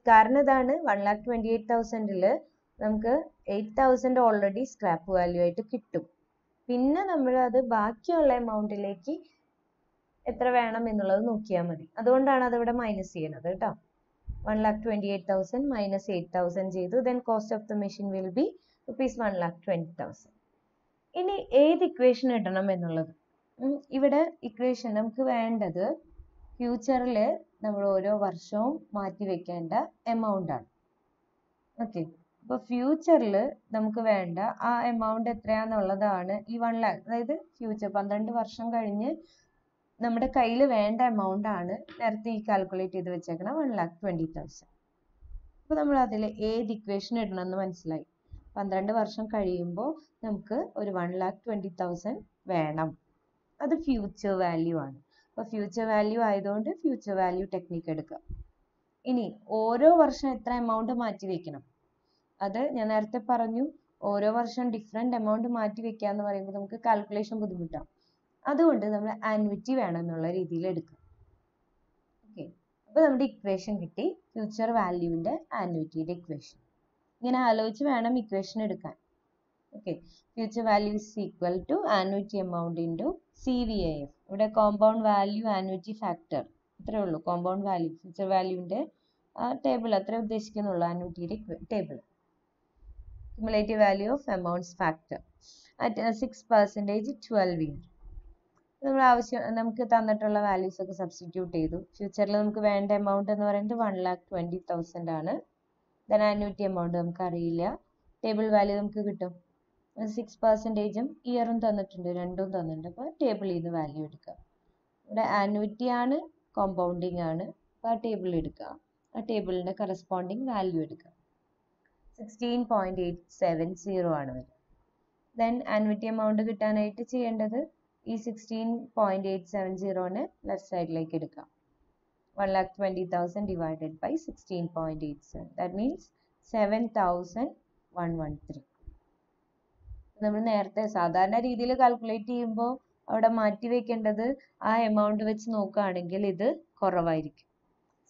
കാരണം ഇതാണ് 1,28,000 നമുക്ക് 8,000 ഓൾറെഡി സ്ക്രാപ്പ് വാല്യൂ ആയിട്ട് കിട്ടും. പിന്നെ നമ്മൾ അത് ബാക്കിയുള്ള എമൗണ്ടിലേക്ക് എത്ര വേണം എന്നുള്ളത് നോക്കിയാൽ മതി. അതുകൊണ്ടാണ് അതിവിടെ മൈനസ് ചെയ്യുന്നത് കേട്ടോ. 1,28,000 minus 8,000 ചെയ്തു. Then cost of the machine will be ₹1,20,000. ഇനി ഏത് ഇക്വേഷൻ ഇടണം എന്നുള്ളത്. ഇവിടെ ഇക്വേഷൻ നമുക്ക് വേണ്ടത് ഫ്യൂച്ചറിൽ നമ്മൾ ഓരോ വർഷവും മാറ്റി വെക്കേണ്ട എമൗണ്ട് ആണ്. ഓക്കെ, അപ്പോൾ ഫ്യൂച്ചറിൽ നമുക്ക് വേണ്ട ആ എമൗണ്ട് എത്രയാണെന്നുള്ളതാണ് ഈ 1 lakh. അതായത് ഫ്യൂച്ചർ 12 വർഷം കഴിഞ്ഞ് നമ്മുടെ കയ്യിൽ വേണ്ട എമൗണ്ട് ആണ് നേരത്തെ ഈ കാൽക്കുലേറ്റ് ചെയ്ത് വെച്ചേക്കണം 1,20,000. അപ്പോൾ നമ്മൾ അതിൽ ഏത് ഇക്വേഷൻ ഇടണം എന്ന് മനസ്സിലായി. 12 വർഷം കഴിയുമ്പോൾ നമുക്ക് ഒരു 1,20,000 വേണം. അത് ഫ്യൂച്ചർ വാല്യൂ ആണ്. അപ്പോൾ ഫ്യൂച്ചർ വാല്യൂ ആയതുകൊണ്ട് ഫ്യൂച്ചർ വാല്യൂ ടെക്നിക്ക് എടുക്കുക. ഇനി ഓരോ വർഷം എത്ര എമൗണ്ട് മാറ്റി വെക്കണം, അത് ഞാൻ നേരത്തെ പറഞ്ഞു. ഓരോ വർഷം ഡിഫറെൻറ്റ് എമൗണ്ട് മാറ്റി വെക്കുക എന്ന് പറയുമ്പോൾ നമുക്ക് കാൽക്കുലേഷൻ ബുദ്ധിമുട്ടാണ്. അതുകൊണ്ട് നമ്മൾ ആനുവിറ്റി വേണം എന്നുള്ള രീതിയിൽ എടുക്കുക. ഓക്കെ, അപ്പോൾ നമ്മുടെ ഇക്വേഷൻ കിട്ടി, ഫ്യൂച്ചർ വാല്യൂവിൻ്റെ ആനുവിറ്റിയുടെ ഇക്വേഷൻ. ഇങ്ങനെ ആലോചിച്ച് വേണം ഇക്വേഷൻ എടുക്കാൻ. Okay, future value is equal to annuity amount into CVAF. ഇവിടെ കോമ്പൗണ്ട് വാല്യൂ ആനുവിറ്റി ഫാക്ടർ ഇത്രയേ ഉള്ളൂ. കോമ്പൗണ്ട് വാല്യൂ ഫ്യൂച്ചർ വാല്യൂവിൻ്റെ ടേബിൾ അത്രേ ഉദ്ദേശിക്കുന്നുള്ളൂ, ആനുവിറ്റിയുടെ table. Cumulative value of amounts factor at 6% 12 year. നമുക്ക് തന്നിട്ടുള്ള വാല്യൂസ് ഒക്കെ സബ്സ്റ്റിറ്റ്യൂട്ട് ചെയ്തു. ഫ്യൂച്ചറിൽ നമുക്ക് വേണ്ട എമൗണ്ട് എന്ന് പറയുന്നത് 1,20,000 ആണ്. ദെൻ ആനുവിറ്റി എമൗണ്ട് നമുക്ക് അറിയില്ല, ടേബിൾ വാല്യൂ നമുക്ക് കിട്ടും. 6%ഉം ഇയറും തന്നിട്ടുണ്ട്, രണ്ടും തന്നിട്ടുണ്ട്. അപ്പോൾ ടേബിളിൽ നിന്ന് വാല്യൂ എടുക്കുക. ഇവിടെ ആനുവിറ്റി ആണ്, കോമ്പൗണ്ടിങ് ആണ്. അപ്പോൾ ആ ടേബിൾ എടുക്കുക, ആ ടേബിളിൻ്റെ കറസ്പോണ്ടിങ് വാല്യൂ എടുക്കുക. 16.870 ആണ് വരിക. ദെൻ ആനുവിറ്റി എമൗണ്ട് കിട്ടാനായിട്ട് ചെയ്യേണ്ടത് ഈ 16.870നെ ലെഫ്റ്റ് സൈഡിലേക്ക് എടുക്കാം. 1,20,000 ഡിവൈഡഡ് ബൈ 16.87, ദാറ്റ് മീൻസ് 7,113. നമ്മൾ നേരത്തെ സാധാരണ രീതിയിൽ കാൽക്കുലേറ്റ് ചെയ്യുമ്പോൾ അവിടെ മാറ്റി വെക്കേണ്ടത് ആ എമൗണ്ട് വെച്ച് നോക്കുകയാണെങ്കിൽ ഇത് കുറവായിരിക്കും.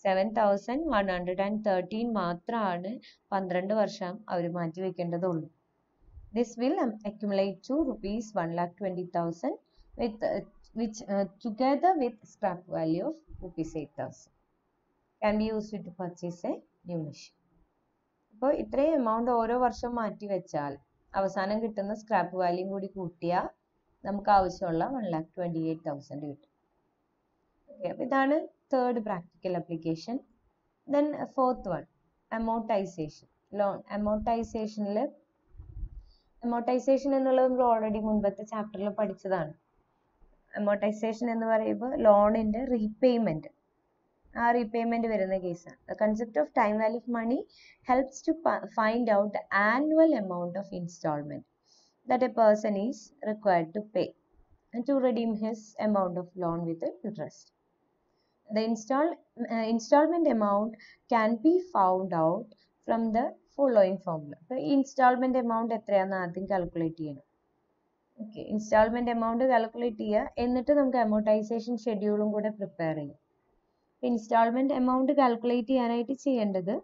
7,113 മാത്രമാണ് 12 വർഷം അവർ മാറ്റി വെക്കേണ്ടതുള്ളൂ. This will accumulate to rupees 1,20,000 which together with scrap value of rupees 8,000 can be used to purchase a new machine. അപ്പോൾ ഇത്രയും എമൗണ്ട് ഓരോ വർഷം മാറ്റി വെച്ചാൽ അവസാനം കിട്ടുന്ന സ്ക്രാപ്പ് വാല്യൂ കൂടി കൂട്ടിയാൽ നമുക്ക് ആവശ്യമുള്ള 1,28,000 കിട്ടും. ഓക്കെ, അപ്പോൾ ഇതാണ് third practical application. Then fourth one, amortization. Loan അമോർട്ടൈസേഷനിൽ അമോർട്ടൈസേഷൻ എന്നുള്ളത് നമ്മൾ ഓൾറെഡി മുൻപത്തെ ചാപ്റ്ററിൽ പഠിച്ചതാണ്. അമോർട്ടൈസേഷൻ എന്ന് പറയുമ്പോൾ ലോണിൻ്റെ റീപേയ്മെൻറ്റ്, ആ റീപേയ്മെൻറ്റ് വരുന്ന കേസാണ്. The concept of time value of money helps to find out the annual amount of instalment that a person is required to pay and to redeem his amount of loan with interest. The installment amount can be found out from the following formula. So, installment amount എത്രയാണെന്ന് ആദ്യം calculate ചെയ്യണം. Okay, instalment amount calculate ചെയ്യുക, എന്നിട്ട് നമുക്ക് amortisation ഷെഡ്യൂളും കൂടെ prepare ചെയ്യും. Instalment amount calculate ചെയ്യാനായിട്ട് ചെയ്യേണ്ടത്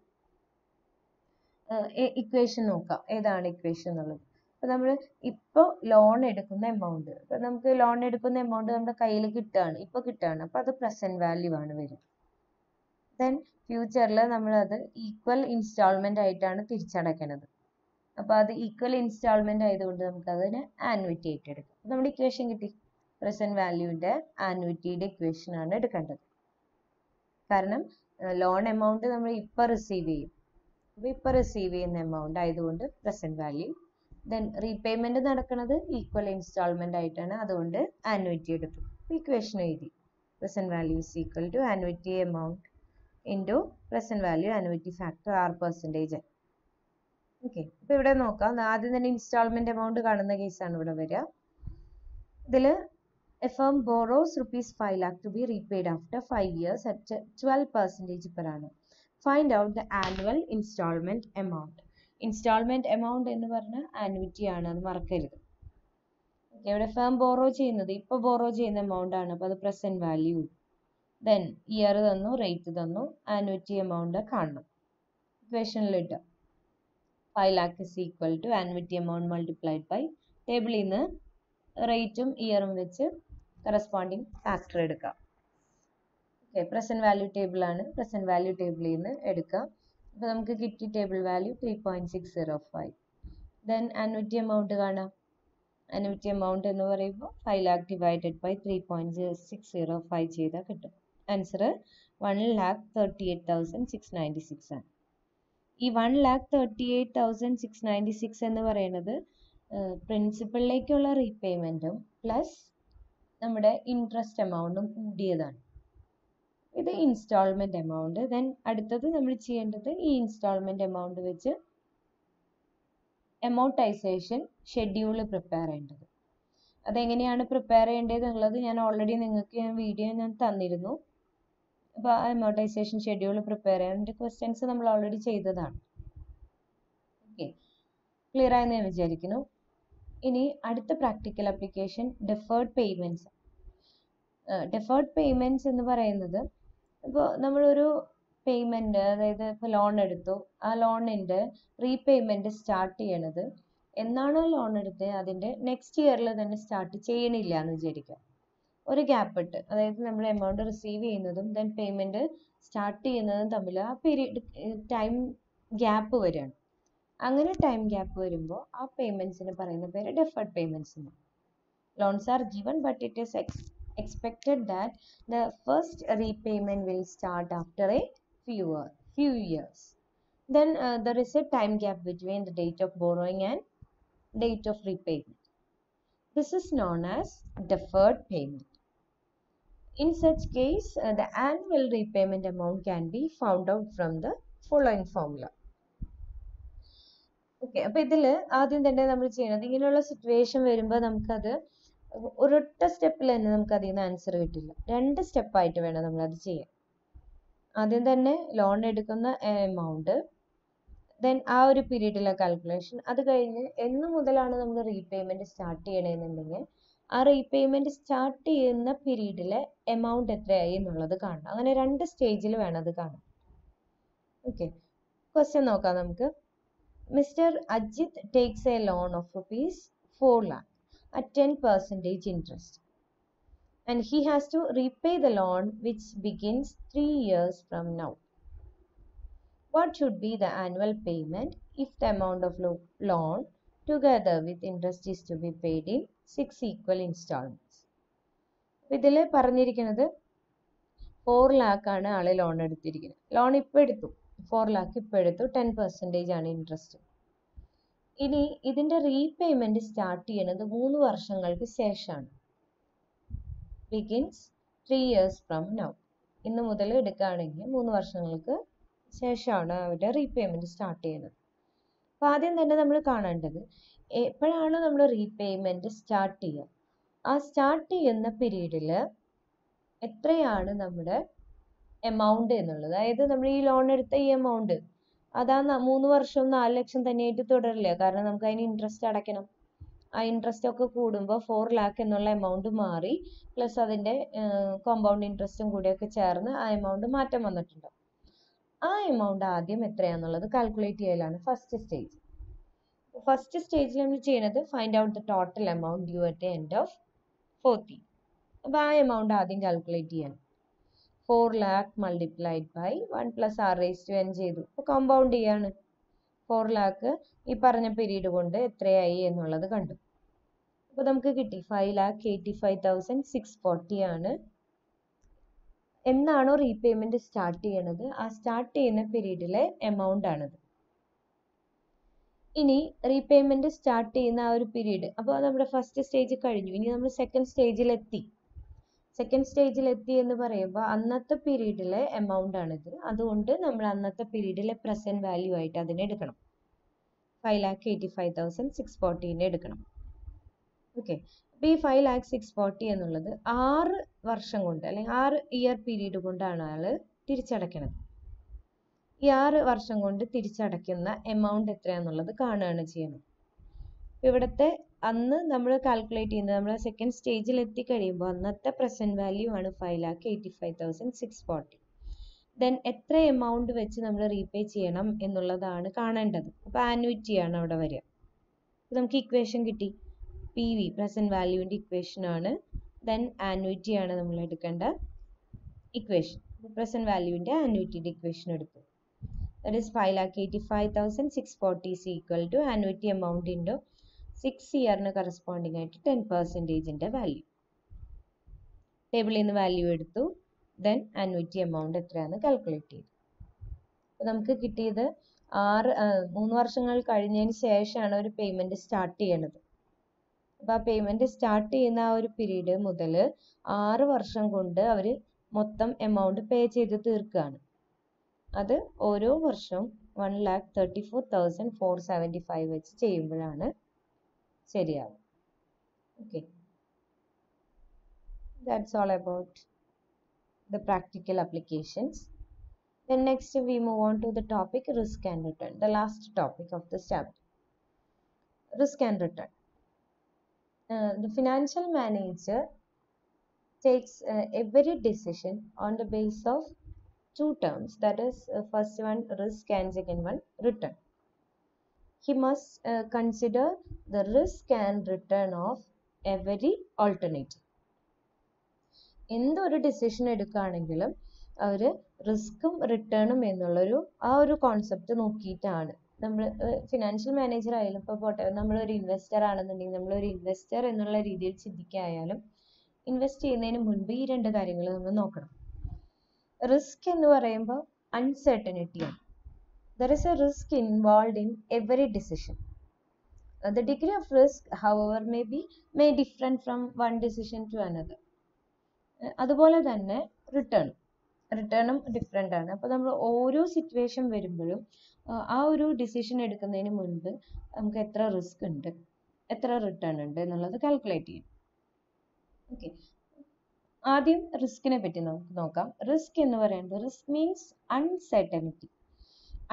ഇക്വേഷൻ നോക്കാം, ഏതാണ് ഇക്വേഷൻ എന്നുള്ളത്. അപ്പോൾ നമ്മൾ ഇപ്പോൾ ലോൺ എടുക്കുന്ന എമൗണ്ട്, അപ്പോൾ നമുക്ക് ലോൺ എടുക്കുന്ന എമൗണ്ട് നമ്മുടെ കയ്യിൽ കിട്ടുകയാണ്, ഇപ്പോൾ കിട്ടുകയാണ്. അപ്പോൾ അത് പ്രസൻറ്റ് വാല്യൂ ആണ് വരും. ദെൻ ഫ്യൂച്ചറിൽ നമ്മളത് ഈക്വൽ ഇൻസ്റ്റാൾമെൻ്റ് ആയിട്ടാണ് തിരിച്ചടയ്ക്കുന്നത്. അപ്പോൾ അത് ഈക്വൽ ഇൻസ്റ്റാൾമെൻ്റ് ആയതുകൊണ്ട് നമുക്ക് അതിന് ആനുവിറ്റി ആയിട്ട് എടുക്കാം. നമ്മുടെ ഇക്വേഷൻ കിട്ടി, പ്രസൻറ്റ് വാല്യൂവിൻ്റെ ആനുവിറ്റിയുടെ ഇക്വേഷനാണ് എടുക്കേണ്ടത്. കാരണം ലോൺ എമൗണ്ട് നമ്മൾ ഇപ്പോൾ റിസീവ് ചെയ്യും, അപ്പോൾ ഇപ്പോൾ റിസീവ് ചെയ്യുന്ന എമൗണ്ട് ആയതുകൊണ്ട് പ്രസൻറ്റ് വാല്യൂ. ദെൻ റീപേയ്മെൻറ്റ് നടക്കുന്നത് ഈക്വൽ ഇൻസ്റ്റാൾമെൻ്റ് ആയിട്ടാണ്, അതുകൊണ്ട് ആനുവിറ്റി എടുത്തു. ഇക്വേഷൻ എഴുതി, present value is equal to annuity amount into present value annuity factor 6%. Okay, അപ്പോൾ ഇവിടെ നോക്കാം. ആദ്യം തന്നെ ഇൻസ്റ്റാൾമെൻറ്റ് എമൗണ്ട് കാണുന്ന കേസാണ് ഇവിടെ വരിക. ഇതിൽ A firm boroughs rupees 5 lakh to be repaid after 5 years at 12% per annum. Find out the annual installment amount. Instalment amount എന്ന് പറഞ്ഞാൽ ആനുവിറ്റി ആണ്, അത് മറക്കരുത്. ഓക്കെ, ഇവിടെ ഫേം ബോറോ ചെയ്യുന്നത് ഇപ്പോൾ ബോറോ ചെയ്യുന്ന എമൗണ്ട് ആണ്, അപ്പോൾ അത് പ്രസൻറ്റ് വാല്യൂ. ദെൻ ഇയർ തന്നു, റേറ്റ് തന്നു, ആനുവിറ്റി എമൗണ്ട് കാണണം. ഇക്വേഷനിലിട്ട് 5 lakh is equal to annuity amount multiplied by ടേബിളിൽ നിന്ന് റേറ്റും ഇയറും വെച്ച് കറസ്പോണ്ടിങ് ഫാക്ടർ എടുക്കാം. ഓക്കെ, പ്രസൻറ്റ് വാല്യൂ ടേബിളാണ്, പ്രസൻറ്റ് വാല്യൂ ടേബിളിൽ നിന്ന് എടുക്കാം. അപ്പോൾ നമുക്ക് കിട്ടി table value 3.605. Then annuity amount കാണാം, annuity amount എന്ന് പറയുമ്പോൾ 5 lakh divided by 3.605 ചെയ്താൽ കിട്ടും. ആൻസർ 1,38,696 ആണ്. ഈ 1,38,696 എന്ന് പറയുന്നത് പ്രിൻസിപ്പളിലേക്കുള്ള റീപേയ്മെൻറ്റും പ്ലസ് നമ്മുടെ ഇൻട്രസ്റ്റ് എമൗണ്ടും കൂടിയതാണ്. ഇത് ഇൻസ്റ്റാൾമെൻറ്റ് എമൗണ്ട്. ദെൻ അടുത്തത് നമ്മൾ ചെയ്യേണ്ടത് ഈ ഇൻസ്റ്റാൾമെൻറ്റ് എമൗണ്ട് വെച്ച് എമൗർട്ടൈസേഷൻ ഷെഡ്യൂൾ പ്രിപ്പയർ ചെയ്യേണ്ടത്. അതെങ്ങനെയാണ് പ്രിപ്പയർ ചെയ്യേണ്ടത് എന്നുള്ളത് ഞാൻ ഓൾറെഡി നിങ്ങൾക്ക് വീഡിയോ തന്നിരുന്നു. അപ്പോൾ ആ എമൗർട്ടൈസേഷൻ ഷെഡ്യൂൾ പ്രിപ്പയർ ചെയ്യാൻ ക്വസ്റ്റ്യൻസ് നമ്മൾ ഓൾറെഡി ചെയ്തതാണ്. ഓക്കെ, ക്ലിയർ ആയെന്ന് ഞാൻ വിചാരിക്കുന്നു. ഇനി അടുത്ത practical application deferred payments. Deferred payments എന്ന് പറയുന്നത് ഇപ്പോൾ നമ്മളൊരു പേയ്മെൻറ്റ്, അതായത് ഇപ്പോൾ ലോൺ എടുത്തു, ആ ലോണിൻ്റെ റീപേയ്മെൻറ്റ് സ്റ്റാർട്ട് ചെയ്യണത് എന്നാണോ ലോൺ എടുത്തത് അതിൻ്റെ നെക്സ്റ്റ് ഇയറിൽ തന്നെ സ്റ്റാർട്ട് ചെയ്യണില്ല എന്ന് വിചാരിക്കുക. ഒരു ഗ്യാപ്പ് ഇട്ട്, അതായത് നമ്മൾ എമൗണ്ട് റിസീവ് ചെയ്യുന്നതും ദെൻ പേയ്മെൻറ്റ് സ്റ്റാർട്ട് ചെയ്യുന്നതും തമ്മിൽ ആ പീരീഡ് ടൈം ഗ്യാപ്പ് വരികയാണ്. അങ്ങനെ ടൈം ഗ്യാപ്പ് വരുമ്പോൾ ആ പേയ്മെൻറ്റ്സിന് പറയുന്ന പേര് ഡെഫേർഡ് പേയ്മെൻറ്റ്സ് എന്ന്. Loans are given but it is expected that the first repayment will start after a few years. Then there is a time gap between the date of borrowing and date of repayment. This is known as deferred payment. In such case, the annual repayment amount can be found out from the following formula. Okay, അപ്പോൾ ഇതിൽ ആദ്യം തന്നെ നമ്മൾ ചെയ്യണത്, ഇങ്ങനെയുള്ള situation വരുമ്പോൾ നമുക്കത് ഒരൊറ്റ സ്റ്റെപ്പിൽ തന്നെ നമുക്ക് അതിൽ നിന്ന് ആൻസർ കിട്ടില്ല. 2 സ്റ്റെപ്പായിട്ട് വേണം നമ്മളത് ചെയ്യാൻ. ആദ്യം തന്നെ ലോൺ എടുക്കുന്ന എമൗണ്ട്, ദെൻ ആ ഒരു പീരീഡിലെ കാൽക്കുലേഷൻ, അത് കഴിഞ്ഞ് എന്ന് മുതലാണ് നമ്മൾ റീപേയ്മെൻറ്റ് സ്റ്റാർട്ട് ചെയ്യണമെന്നുണ്ടെങ്കിൽ ആ റീപേയ്മെൻറ്റ് സ്റ്റാർട്ട് ചെയ്യുന്ന പീരീഡിലെ എമൗണ്ട് എത്രയായി എന്നുള്ളത് കാണണം. അങ്ങനെ 2 സ്റ്റേജിൽ വേണം അത് കാണാൻ. ഓക്കെ, ക്വസ്റ്റ്യൻ നോക്കാം നമുക്ക്. Mister Ajit takes a loan of ₹4 lakh at 10% interest, and he has to repay the loan which begins 3 years from now. What should be the annual payment if the amount of loan together with interest is to be paid in 6 equal installments? ഇതിൽ പറഞ്ഞിരിക്കുന്നത് 4 lakh ആണ് ആള് loan എടുത്തിരിക്കുന്നത്. Loan ഇപ്പോൾ എടുത്തു, 4 lakh ഇപ്പോൾ എടുത്തു, 10% ആണ് ഇൻട്രസ്റ്റ്. ഇനി ഇതിന്റെ റീപേയ്മെന്റ് സ്റ്റാർട്ട് ചെയ്യുന്നത് 3 വർഷങ്ങൾക്ക് ശേഷമാണ്. Begins 3 years from now. ഇന്ന് മുതൽ എടുക്കുകയാണെങ്കിൽ 3 വർഷങ്ങൾക്ക് ശേഷമാണ് അവരുടെ റീപേയ്മെന്റ് സ്റ്റാർട്ട് ചെയ്യുന്നത്. അപ്പോൾ ആദ്യം തന്നെ നമ്മൾ കാണേണ്ടത് എപ്പോഴാണ് നമ്മൾ റീപേയ്മെന്റ് സ്റ്റാർട്ട് ചെയ്യുക, ആ സ്റ്റാർട്ട് ചെയ്യുന്ന പീരീഡിൽ എത്രയാണ് നമ്മുടെ എമൗണ്ട് എന്നുള്ളത്. അതായത് നമ്മൾ ഈ ലോൺ എടുത്ത ഈ എമൗണ്ട് അതാ 3 വർഷവും 4 ലക്ഷം തന്നെയായിട്ട് തുടരില്ല. കാരണം നമുക്ക് അതിന് ഇൻട്രസ്റ്റ് അടയ്ക്കണം. ആ ഇൻട്രസ്റ്റ് ഒക്കെ കൂടുമ്പോൾ 4 lakh എന്നുള്ള എമൗണ്ട് മാറി പ്ലസ് അതിൻ്റെ കോമ്പൗണ്ട് ഇൻട്രസ്റ്റും കൂടിയൊക്കെ ചേർന്ന് ആ എമൗണ്ട് മാറ്റം വന്നിട്ടുണ്ട്. ആ എമൗണ്ട് ആദ്യം എത്രയാണെന്നുള്ളത് കാൽക്കുലേറ്റ് ചെയ്യലാണ് ഫസ്റ്റ് സ്റ്റേജ്. ഫസ്റ്റ് സ്റ്റേജിൽ നമ്മൾ ചെയ്യുന്നത് find out the total amount due at the end of 40. അപ്പോൾ ആ എമൗണ്ട് ആദ്യം കാൽക്കുലേറ്റ് ചെയ്യണം. 4 lakh multiplied by 1 plus r⁻n ചെയ്തു. അപ്പോൾ കോമ്പൗണ്ട് ചെയ്യാണ്. 4 lakh ഈ പറഞ്ഞ പീരീഡ് കൊണ്ട് എത്രയായി എന്നുള്ളത് കണ്ടു. അപ്പോൾ നമുക്ക് കിട്ടി 5,85,640 ആണ്. എന്നാണോ റീപേയ്മെന്റ് സ്റ്റാർട്ട് ചെയ്യണത് ആ സ്റ്റാർട്ട് ചെയ്യുന്ന പീരീഡിലെ എമൗണ്ട് ആണത്. ഇനി റീപേയ്മെന്റ് സ്റ്റാർട്ട് ചെയ്യുന്ന ആ ഒരു പീരീഡ്, അപ്പോൾ നമ്മുടെ ഫസ്റ്റ് സ്റ്റേജ് കഴിഞ്ഞു. ഇനി നമ്മൾ സെക്കൻഡ് സ്റ്റേജിലെത്തി. സെക്കൻഡ് സ്റ്റേജിലെത്തി എന്ന് പറയുമ്പോൾ അന്നത്തെ പീരീഡിലെ എമൗണ്ട് ആണിത്. അതുകൊണ്ട് നമ്മൾ അന്നത്തെ പീരീഡിലെ പ്രസന്റ് വാല്യൂ ആയിട്ട് അതിനെ എടുക്കണം. 5,85,640 എടുക്കണം. ഓക്കെ, അപ്പോൾ ഈ 5,640 എന്നുള്ളത് 6 വർഷം കൊണ്ട് അല്ലെങ്കിൽ 6 ഇയർ പീരീഡ് കൊണ്ടാണ് ആള് തിരിച്ചടയ്ക്കുന്നത്. ഈ 6 വർഷം കൊണ്ട് തിരിച്ചടയ്ക്കുന്ന എമൗണ്ട് എത്രയാണെന്നുള്ളത് കാണുകയാണ് ചെയ്യുന്നത്. ഇവിടുത്തെ അന്ന് നമ്മൾ കാൽക്കുലേറ്റ് ചെയ്യുന്നത് നമ്മൾ സെക്കൻഡ് സ്റ്റേജിൽ എത്തിക്കഴിയുമ്പോൾ അന്നത്തെ പ്രസന്റ് വാല്യൂ ആണ് 5,85,640. ദെൻ എത്ര എമൗണ്ട് വെച്ച് നമ്മൾ റീപേ ചെയ്യണം എന്നുള്ളതാണ് കാണേണ്ടത്. അപ്പോൾ ആനുവിറ്റിയാണ് അവിടെ വരിക. നമുക്ക് ഇക്വേഷൻ കിട്ടി. PV പ്രസന്റ് വാല്യൂവിൻ്റെ ഇക്വേഷൻ ആണ്. ദെൻ ആനുവിറ്റി ആണ് നമ്മൾ എടുക്കേണ്ട ഇക്വേഷൻ. പ്രസന്റ് വാല്യൂവിൻ്റെ ആനുവിറ്റിയുടെ ഇക്വേഷൻ എടുത്തു. That is 5,85,640 is equal to annuity amount into 6 ഇയറിന് corresponding ആയിട്ട് 10% വാല്യൂ. ടേബിളിൽ നിന്ന് വാല്യൂ എടുത്തു, ദെൻ annuity എമൗണ്ട് എത്രയാണെന്ന് കാൽക്കുലേറ്റ് ചെയ്തു. അപ്പോൾ നമുക്ക് കിട്ടിയത് 3 വർഷങ്ങൾ കഴിഞ്ഞതിന് ശേഷമാണ് ഒരു പേയ്മെന്റ് സ്റ്റാർട്ട് ചെയ്യണത്. അപ്പോൾ ആ പേയ്മെന്റ് സ്റ്റാർട്ട് ചെയ്യുന്ന ആ ഒരു പീരീഡ് മുതൽ 6 വർഷം കൊണ്ട് അവർ മൊത്തം എമൗണ്ട് പേ ചെയ്ത് തീർക്കുകയാണ്. അത് ഓരോ വർഷവും 1,34,475 വെച്ച് ചെയ്യുമ്പോഴാണ് ശരിയാവും. Okay, that's all about the practical applications. Then next we move on to the topic risk and return, the last topic of this chapter. Risk and return. The financial manager takes every decision on the basis of two terms, that is first one risk and second one return. He must consider the risk and return of every alternative. എന്തൊരു decision എടുക്കുകയാണെങ്കിലും അവർ റിസ്ക്കും റിട്ടേണും എന്നുള്ളൊരു ആ ഒരു concept നോക്കിയിട്ടാണ്. നമ്മൾ financial manager ആയാലും ഇപ്പോൾ പോട്ടെ, നമ്മളൊരു ഇൻവെസ്റ്റർ ആണെന്നുണ്ടെങ്കിൽ നമ്മളൊരു ഇൻവെസ്റ്റർ എന്നുള്ള രീതിയിൽ ചിന്തിക്കായാലും ഇൻവെസ്റ്റ് ചെയ്യുന്നതിന് മുൻപ് ഈ 2 കാര്യങ്ങൾ നമ്മൾ നോക്കണം. റിസ്ക് എന്ന് പറയുമ്പോൾ അൺസർട്ടനിറ്റിയാണ്. There is a risk involved in every decision. The degree of risk, however, may different from one decision to another. അതുപോലെ തന്നെ റിട്ടേണും ഡിഫറെൻ്റ് ആണ്. അപ്പോൾ നമ്മൾ ഓരോ സിറ്റുവേഷൻ വരുമ്പോഴും ആ ഒരു ഡിസിഷൻ എടുക്കുന്നതിന് മുൻപ് നമുക്ക് എത്ര റിസ്ക് ഉണ്ട്, എത്ര റിട്ടേൺ ഉണ്ട് എന്നുള്ളത് കാൽക്കുലേറ്റ് ചെയ്യും. ഓക്കെ, ആദ്യം റിസ്കിനെ പറ്റി നമുക്ക് നോക്കാം. റിസ്ക് എന്ന് പറയുന്നത്, risk means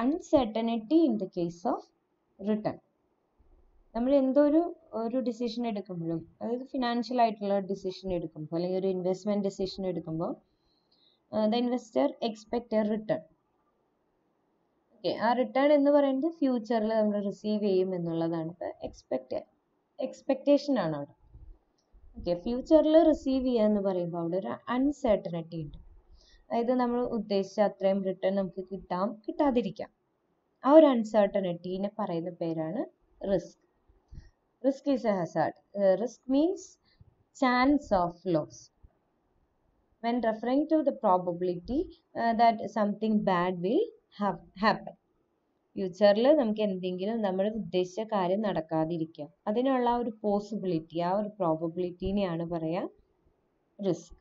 uncertainty in the case of return. നമ്മൾ ഒരു ഡിസിഷൻ എടുക്കുമ്പോഴും, അതായത് ഫിനാൻഷ്യൽ ആയിട്ടുള്ള ഡിസിഷൻ എടുക്കുമ്പോൾ അല്ലെങ്കിൽ ഒരു ഇൻവെസ്റ്റ്മെന്റ് ഡിസിഷൻ എടുക്കുമ്പോൾ the investor expect A return. Okay, ആ റിട്ടേൺ എന്ന് പറയുന്നത് ഫ്യൂച്ചറിൽ നമ്മൾ റിസീവ് ചെയ്യും എന്നുള്ളതാണ്. ഇപ്പോൾ എക്സ്പെക്ടേഷൻ ആണ് അവിടെ. ഓക്കെ, ഫ്യൂച്ചറിൽ റിസീവ് ചെയ്യുക എന്ന് പറയുമ്പോൾ അവിടെ ഒരു അൺസർട്ടനിറ്റി ഉണ്ട്. അതായത് നമ്മൾ ഉദ്ദേശിച്ച അത്രയും റിട്ടേൺ നമുക്ക് കിട്ടാതിരിക്കാം. ആ ഒരു അൺസർട്ടനിറ്റീനെ പറയുന്ന പേരാണ് risk. Risk is a hazard. Risk means chance of loss. When referring to the probability that something bad will happen. ഫ്യൂച്ചറിൽ നമുക്ക് എന്തെങ്കിലും നമ്മൾ ഉദ്ദേശിച്ച കാര്യം നടക്കാതിരിക്കാം, അതിനുള്ള ഒരു പോസിബിലിറ്റി, ആ ഒരു പ്രോബബിലിറ്റിനെയാണ് പറയുക റിസ്ക്.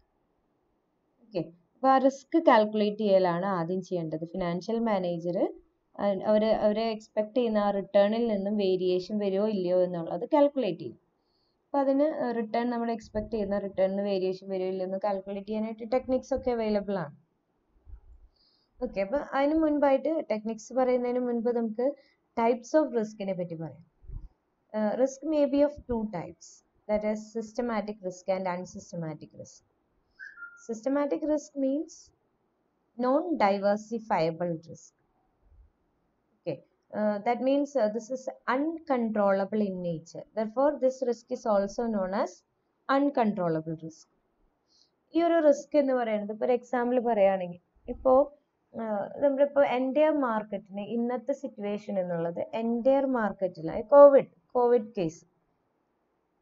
ഓക്കെ, അപ്പോൾ ആ റിസ്ക് കാൽക്കുലേറ്റ് ചെയ്യലാണ് ആദ്യം ചെയ്യേണ്ടത്. ഫിനാൻഷ്യൽ മാനേജർ അവരെ എക്സ്പെക്ട് ചെയ്യുന്ന ആ റിട്ടേണിൽ നിന്നും വേരിയേഷൻ വരുമോ ഇല്ലയോ എന്നുള്ളത് കാൽക്കുലേറ്റ് ചെയ്യും. അപ്പോൾ അതിന് റിട്ടേൺ നമ്മൾ എക്സ്പെക്ട് ചെയ്യുന്ന റിട്ടേണിന് വേരിയേഷൻ വരുമോ ഇല്ലയോ എന്ന് കാൽക്കുലേറ്റ് ചെയ്യാനായിട്ട് ടെക്നിക്സ് ഒക്കെ അവൈലബിൾ ആണ്. ഓക്കെ, അപ്പോൾ അതിന് മുൻപായിട്ട് ടെക്നിക്സ് പറയുന്നതിന് മുൻപ് നമുക്ക് ടൈപ്സ് ഓഫ് റിസ്കിനെ പറ്റി പറയാം. Risk may be of 2 types, that is systematic risk and unsystematic risk. Systematic risk means non-diversifiable risk. That means this is uncontrollable in nature. Therefore, this risk is also known as uncontrollable risk. ഈ ഒരു risk എന്ന് പറയുന്നത്, ഇപ്പോൾ ഒരു example പറയുകയാണെങ്കിൽ, ഇപ്പോൾ നമ്മളിപ്പോൾ entire മാർക്കറ്റിന് ഇന്നത്തെ സിറ്റുവേഷൻ എന്നുള്ളത് എൻ്റയർ മാർക്കറ്റിലെ കോവിഡ് കേസ്,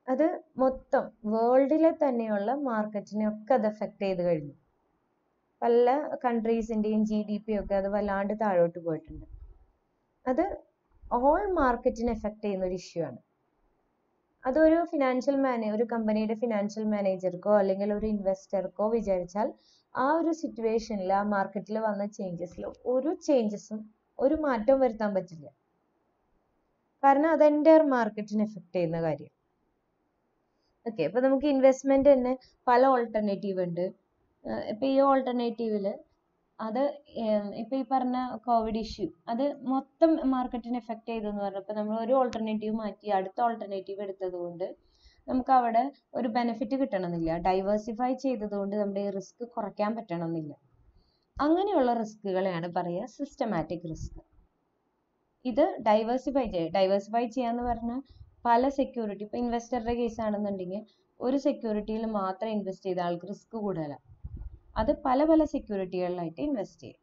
അത് മൊത്തം വേൾഡിലെ തന്നെയുള്ള മാർക്കറ്റിനെ ഒക്കെ അത് എഫക്റ്റ് ചെയ്ത് കഴിഞ്ഞു. പല കൺട്രീസിൻ്റെയും GDP ഒക്കെ അത് വല്ലാണ്ട് താഴോട്ട് പോയിട്ടുണ്ട്. അത് ഓൾ മാർക്കറ്റിനെ എഫക്റ്റ് ചെയ്യുന്ന ഒരു ഇഷ്യൂ ആണ്. അതൊരു ഒരു കമ്പനിയുടെ ഫിനാൻഷ്യൽ മാനേജർക്കോ അല്ലെങ്കിൽ ഒരു ഇൻവെസ്റ്റർക്കോ വിചാരിച്ചാൽ ആ ഒരു സിറ്റുവേഷനിൽ ആ മാർക്കറ്റിൽ വന്ന ചേഞ്ചസിൽ ഒരു മാറ്റവും വരുത്താൻ പറ്റില്ല. കാരണം അത് എൻ്റയർ മാർക്കറ്റിനെ എഫക്റ്റ് ചെയ്യുന്ന കാര്യം. ഓക്കെ, അപ്പോൾ നമുക്ക് ഇൻവെസ്റ്റ്മെന്റ് തന്നെ പല ഓൾട്ടർനേറ്റീവ് ഉണ്ട്. ഇപ്പൊ ഈ ഓൾട്ടർനേറ്റീവില് അത് ഇപ്പൊ ഈ പറഞ്ഞ കോവിഡ് ഇഷ്യൂ അത് മൊത്തം മാർക്കറ്റിനെ എഫക്ട് ചെയ്തെന്ന് പറഞ്ഞപ്പോൾ നമ്മൾ ഒരു ഓൾട്ടർനേറ്റീവ് മാറ്റി അടുത്ത ഓൾട്ടർനേറ്റീവ് എടുത്തത് കൊണ്ട് നമുക്ക് അവിടെ ഒരു ബെനിഫിറ്റ് കിട്ടണമെന്നില്ല. ഡൈവേഴ്സിഫൈ ചെയ്തതുകൊണ്ട് നമ്മുടെ ഈ റിസ്ക് കുറയ്ക്കാൻ പറ്റണമെന്നില്ല. അങ്ങനെയുള്ള റിസ്കുകളെയാണ് പറയുക സിസ്റ്റമാറ്റിക് റിസ്ക്. ഇത് ഡൈവേഴ്സിഫൈ ചെയ്യാന്ന് പറഞ്ഞാൽ പല സെക്യൂരിറ്റി, ഇപ്പൊ ഇൻവെസ്റ്ററുടെ കേസ് ആണെന്നുണ്ടെങ്കിൽ ഒരു സെക്യൂരിറ്റിയിൽ മാത്രം ഇൻവെസ്റ്റ് ചെയ്ത ആൾക്ക് റിസ്ക് കൂടുതലാണ്. അത് പല പല സെക്യൂരിറ്റികളിലായിട്ട് ഇൻവെസ്റ്റ് ചെയ്യും.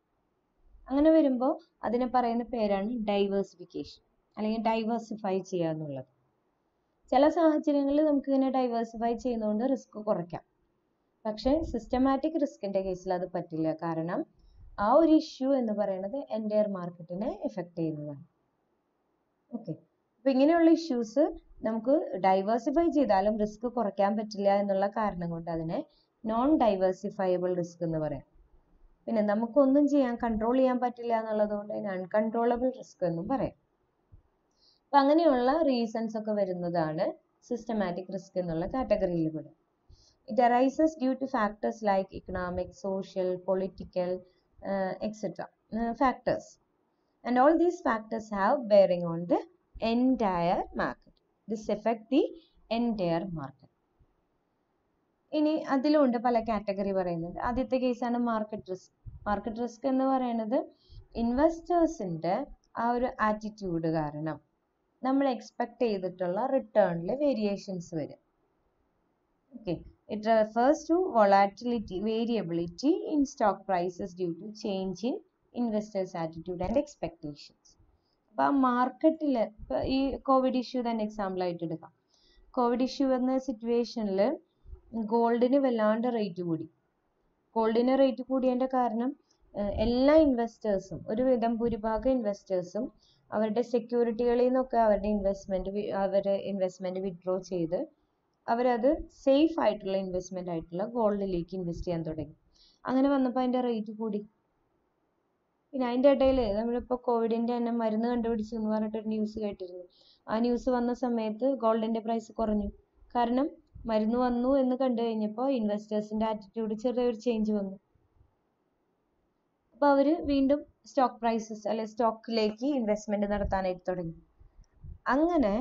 അങ്ങനെ വരുമ്പോൾ അതിനെ പറയുന്ന പേരാണ് ഡൈവേഴ്സിഫിക്കേഷൻ അല്ലെങ്കിൽ ഡൈവേഴ്സിഫൈ ചെയ്യുക എന്നുള്ളത്. ചില സാഹചര്യങ്ങളിൽ നമുക്ക് ഇങ്ങനെ ഡൈവേഴ്സിഫൈ ചെയ്യുന്നതുകൊണ്ട് റിസ്ക് കുറയ്ക്കാം. പക്ഷെ സിസ്റ്റമാറ്റിക് റിസ്കിന്റെ കേസിൽ അത് പറ്റില്ല. കാരണം ആ ഒരു ഇഷ്യൂ എന്ന് പറയുന്നത് എൻറ്റയർ മാർക്കറ്റിനെ എഫക്ട് ചെയ്യുന്നതാണ്. ഓക്കെ, അപ്പൊ ഇങ്ങനെയുള്ള ഇഷ്യൂസ് നമുക്ക് ഡൈവേഴ്സിഫൈ ചെയ്താലും റിസ്ക് കുറയ്ക്കാൻ പറ്റില്ല എന്നുള്ള കാരണം കൊണ്ട് അതിനെ നോൺ ഡൈവേഴ്സിഫയബിൾ റിസ്ക് എന്ന് പറയാം. പിന്നെ നമുക്കൊന്നും കൺട്രോൾ ചെയ്യാൻ പറ്റില്ല എന്നുള്ളത് കൊണ്ട് അതിന് അൺകൺട്രോളബിൾ റിസ്ക് എന്നും പറയാം. അപ്പൊ അങ്ങനെയുള്ള റീസൺസ് ഒക്കെ വരുന്നതാണ് സിസ്റ്റമാറ്റിക് റിസ്ക് എന്നുള്ള കാറ്റഗറിയിൽ പെടും. It arises due to factors like economic, social, political, etc. Factors. And all these factors have bearing on the entire market. This affect the entire market. ഇനി അതിലുണ്ട് പല കാറ്റഗറി പറയുന്നുണ്ട്. ആദ്യത്തെ കേസാണ് മാർക്കറ്റ് റിസ്ക്. മാർക്കറ്റ് റിസ്ക് എന്ന് പറയുന്നത് ഇൻവെസ്റ്റേഴ്സിന്റെ ആ ഒരു ആറ്റിറ്റ്യൂഡ് കാരണം നമ്മൾ എക്സ്പെക്ട് ചെയ്തിട്ടുള്ള റിട്ടേണിൽ വേരിയേഷൻസ് വരും. Okay, it refers to variability in stock prices due to change in investors' attitude and expectations. അപ്പോൾ ആ മാർക്കറ്റിൽ ഇപ്പോൾ ഈ കോവിഡ് ഇഷ്യൂ തന്നെ എക്സാമ്പിൾ ആയിട്ട് എടുക്കാം. കോവിഡ് ഇഷ്യൂ എന്ന സിറ്റുവേഷനിൽ ഗോൾഡിന് വല്ലാണ്ട് റേറ്റ് കൂടി. ഗോൾഡിന് റേറ്റ് കൂടിയതിൻ്റെ കാരണം എല്ലാ ഇൻവെസ്റ്റേഴ്സും, ഒരുവിധം ഭൂരിഭാഗം ഇൻവെസ്റ്റേഴ്സും അവരുടെ സെക്യൂരിറ്റികളിൽ നിന്നൊക്കെ അവരുടെ ഇൻവെസ്റ്റ്മെന്റ് വിഡ്രോ ചെയ്ത് അവരത് സേഫ് ആയിട്ടുള്ള ഇൻവെസ്റ്റ്മെന്റ് ആയിട്ടുള്ള ഗോൾഡിലേക്ക് ഇൻവെസ്റ്റ് ചെയ്യാൻ തുടങ്ങി. അങ്ങനെ വന്നപ്പോൾ അതിന്റെ റേറ്റ് കൂടി. പിന്നെ അതിന്റെ ഇടയിൽ നമ്മളിപ്പോൾ കോവിഡിന്റെ തന്നെ മരുന്ന് കണ്ടുപിടിച്ചു എന്ന് പറഞ്ഞിട്ടൊരു ന്യൂസ് കേട്ടിരുന്നു. ആ ന്യൂസ് വന്ന സമയത്ത് ഗോൾഡിന്റെ പ്രൈസ് കുറഞ്ഞു. കാരണം മരുന്ന് വന്നു എന്ന് കണ്ടു കഴിഞ്ഞപ്പോൾ ഇൻവെസ്റ്റേഴ്സിന്റെ ആറ്റിറ്റ്യൂഡ് ചെറിയൊരു ചേഞ്ച് വന്നു. അപ്പൊ അവര് വീണ്ടും സ്റ്റോക്ക് പ്രൈസസ് അല്ലെ സ്റ്റോക്കിലേക്ക് ഇൻവെസ്റ്റ്മെന്റ് നടത്താനായിട്ട് തുടങ്ങി. അങ്ങനെ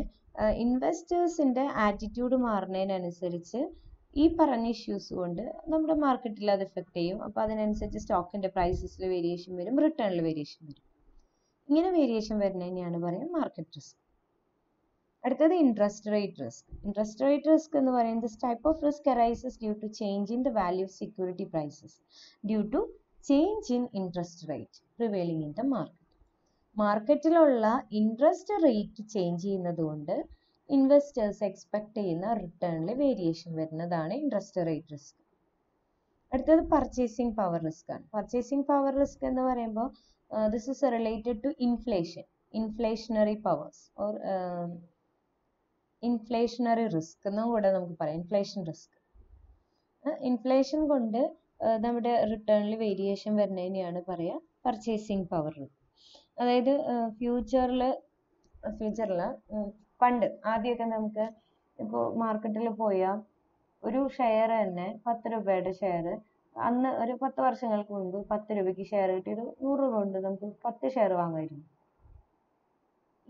ഇൻവെസ്റ്റേഴ്സിന്റെ ആറ്റിറ്റ്യൂഡ് മാറുന്നതിനനുസരിച്ച് ഈ പറഞ്ഞ ഇഷ്യൂസ് കൊണ്ട് നമ്മുടെ മാർക്കറ്റിൽ അത് എഫക്ട് ചെയ്യും. അപ്പോൾ അതിനനുസരിച്ച് സ്റ്റോക്കിന്റെ പ്രൈസസിൽ വേരിയേഷൻ വരും, റിട്ടേണിൽ വേരിയേഷൻ വരും. ഇങ്ങനെ വേരിയേഷൻ വരുന്നതിനെയാണ് പറയുക മാർക്കറ്റ് റിസ്ക്. അടുത്തത് interest rate risk. Interest rate risk എന്ന് പറയുന്നത് type of risk arises due to change in the value of security prices due to change in interest rate prevailing in the market. മാർക്കറ്റിലുള്ള interest rate change ചെയ്യുന്നത് കൊണ്ട് investors expect ചെയ്യുന്ന റിട്ടേണിൽ variation വരുന്നതാണ് interest rate risk. അടുത്തത് purchasing power risk ആണ്. Purchasing power risk എന്ന് പറയുമ്പോൾ this is related to inflationary powers or inflationary risk എന്നും കൂടെ നമുക്ക് പറയാം. ഇൻഫ്ലേഷൻ റിസ്ക്, ഇൻഫ്ലേഷൻ കൊണ്ട് നമ്മുടെ റിട്ടേണിൽ വേരിയേഷൻ വരുന്നതിനെയാണ് പറയുക പർച്ചേസിംഗ് പവർ റിസ്ക്. അതായത് ഫ്യൂച്ചറിൽ പണ്ട് ആദ്യമൊക്കെ നമുക്ക് ഇപ്പോൾ മാർക്കറ്റിൽ പോയാൽ ഒരു ഷെയർ തന്നെ 10 രൂപയുടെ ഷെയർ അന്ന് ഒരു 10 വർഷങ്ങൾക്ക് മുൻപ് 10 രൂപയ്ക്ക് ഷെയർ കിട്ടിയത് 100 രൂപ കൊണ്ട് നമുക്ക് 10 ഷെയർ വാങ്ങാമായിരുന്നു.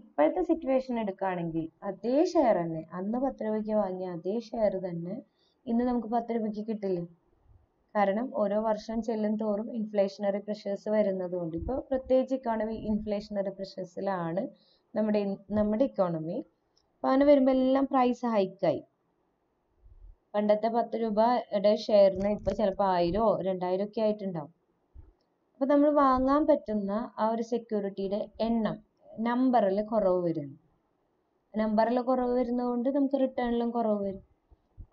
ഇപ്പോഴത്തെ സിറ്റുവേഷൻ എടുക്കുകയാണെങ്കിൽ അതേ ഷെയർ തന്നെ അന്ന് 10 രൂപയ്ക്ക് വാങ്ങിയ അതേ ഷെയർ തന്നെ ഇന്ന് നമുക്ക് 10 രൂപയ്ക്ക് കിട്ടില്ല. കാരണം ഓരോ വർഷം ചെല്ലും തോറും ഇൻഫ്ലേഷണറി പ്രഷേഴ്സ് വരുന്നത് കൊണ്ട്, ഇപ്പോൾ പ്രത്യേകിച്ച് ഇക്കോണമി ഇൻഫ്ലേഷണറി പ്രഷേഴ്സിലാണ് നമ്മുടെ ഇക്കോണമി. അപ്പോൾ അങ്ങനെ വരുമ്പോൾ എല്ലാം പ്രൈസ് ഹൈക്കായി. പണ്ടത്തെ 10 രൂപയുടെ ഷെയറിന് ഇപ്പോൾ ചിലപ്പോൾ 1000 2000 ഒക്കെ ആയിട്ടുണ്ടാവും. അപ്പോൾ നമ്മൾ വാങ്ങാൻ പറ്റുന്ന ആ ഒരു സെക്യൂരിറ്റിയുടെ നമ്പറിൽ കുറവ് വരും. നമ്പറിൽ കുറവ് വരുന്നതുകൊണ്ട് നമുക്ക് റിട്ടേണിലും കുറവ് വരും.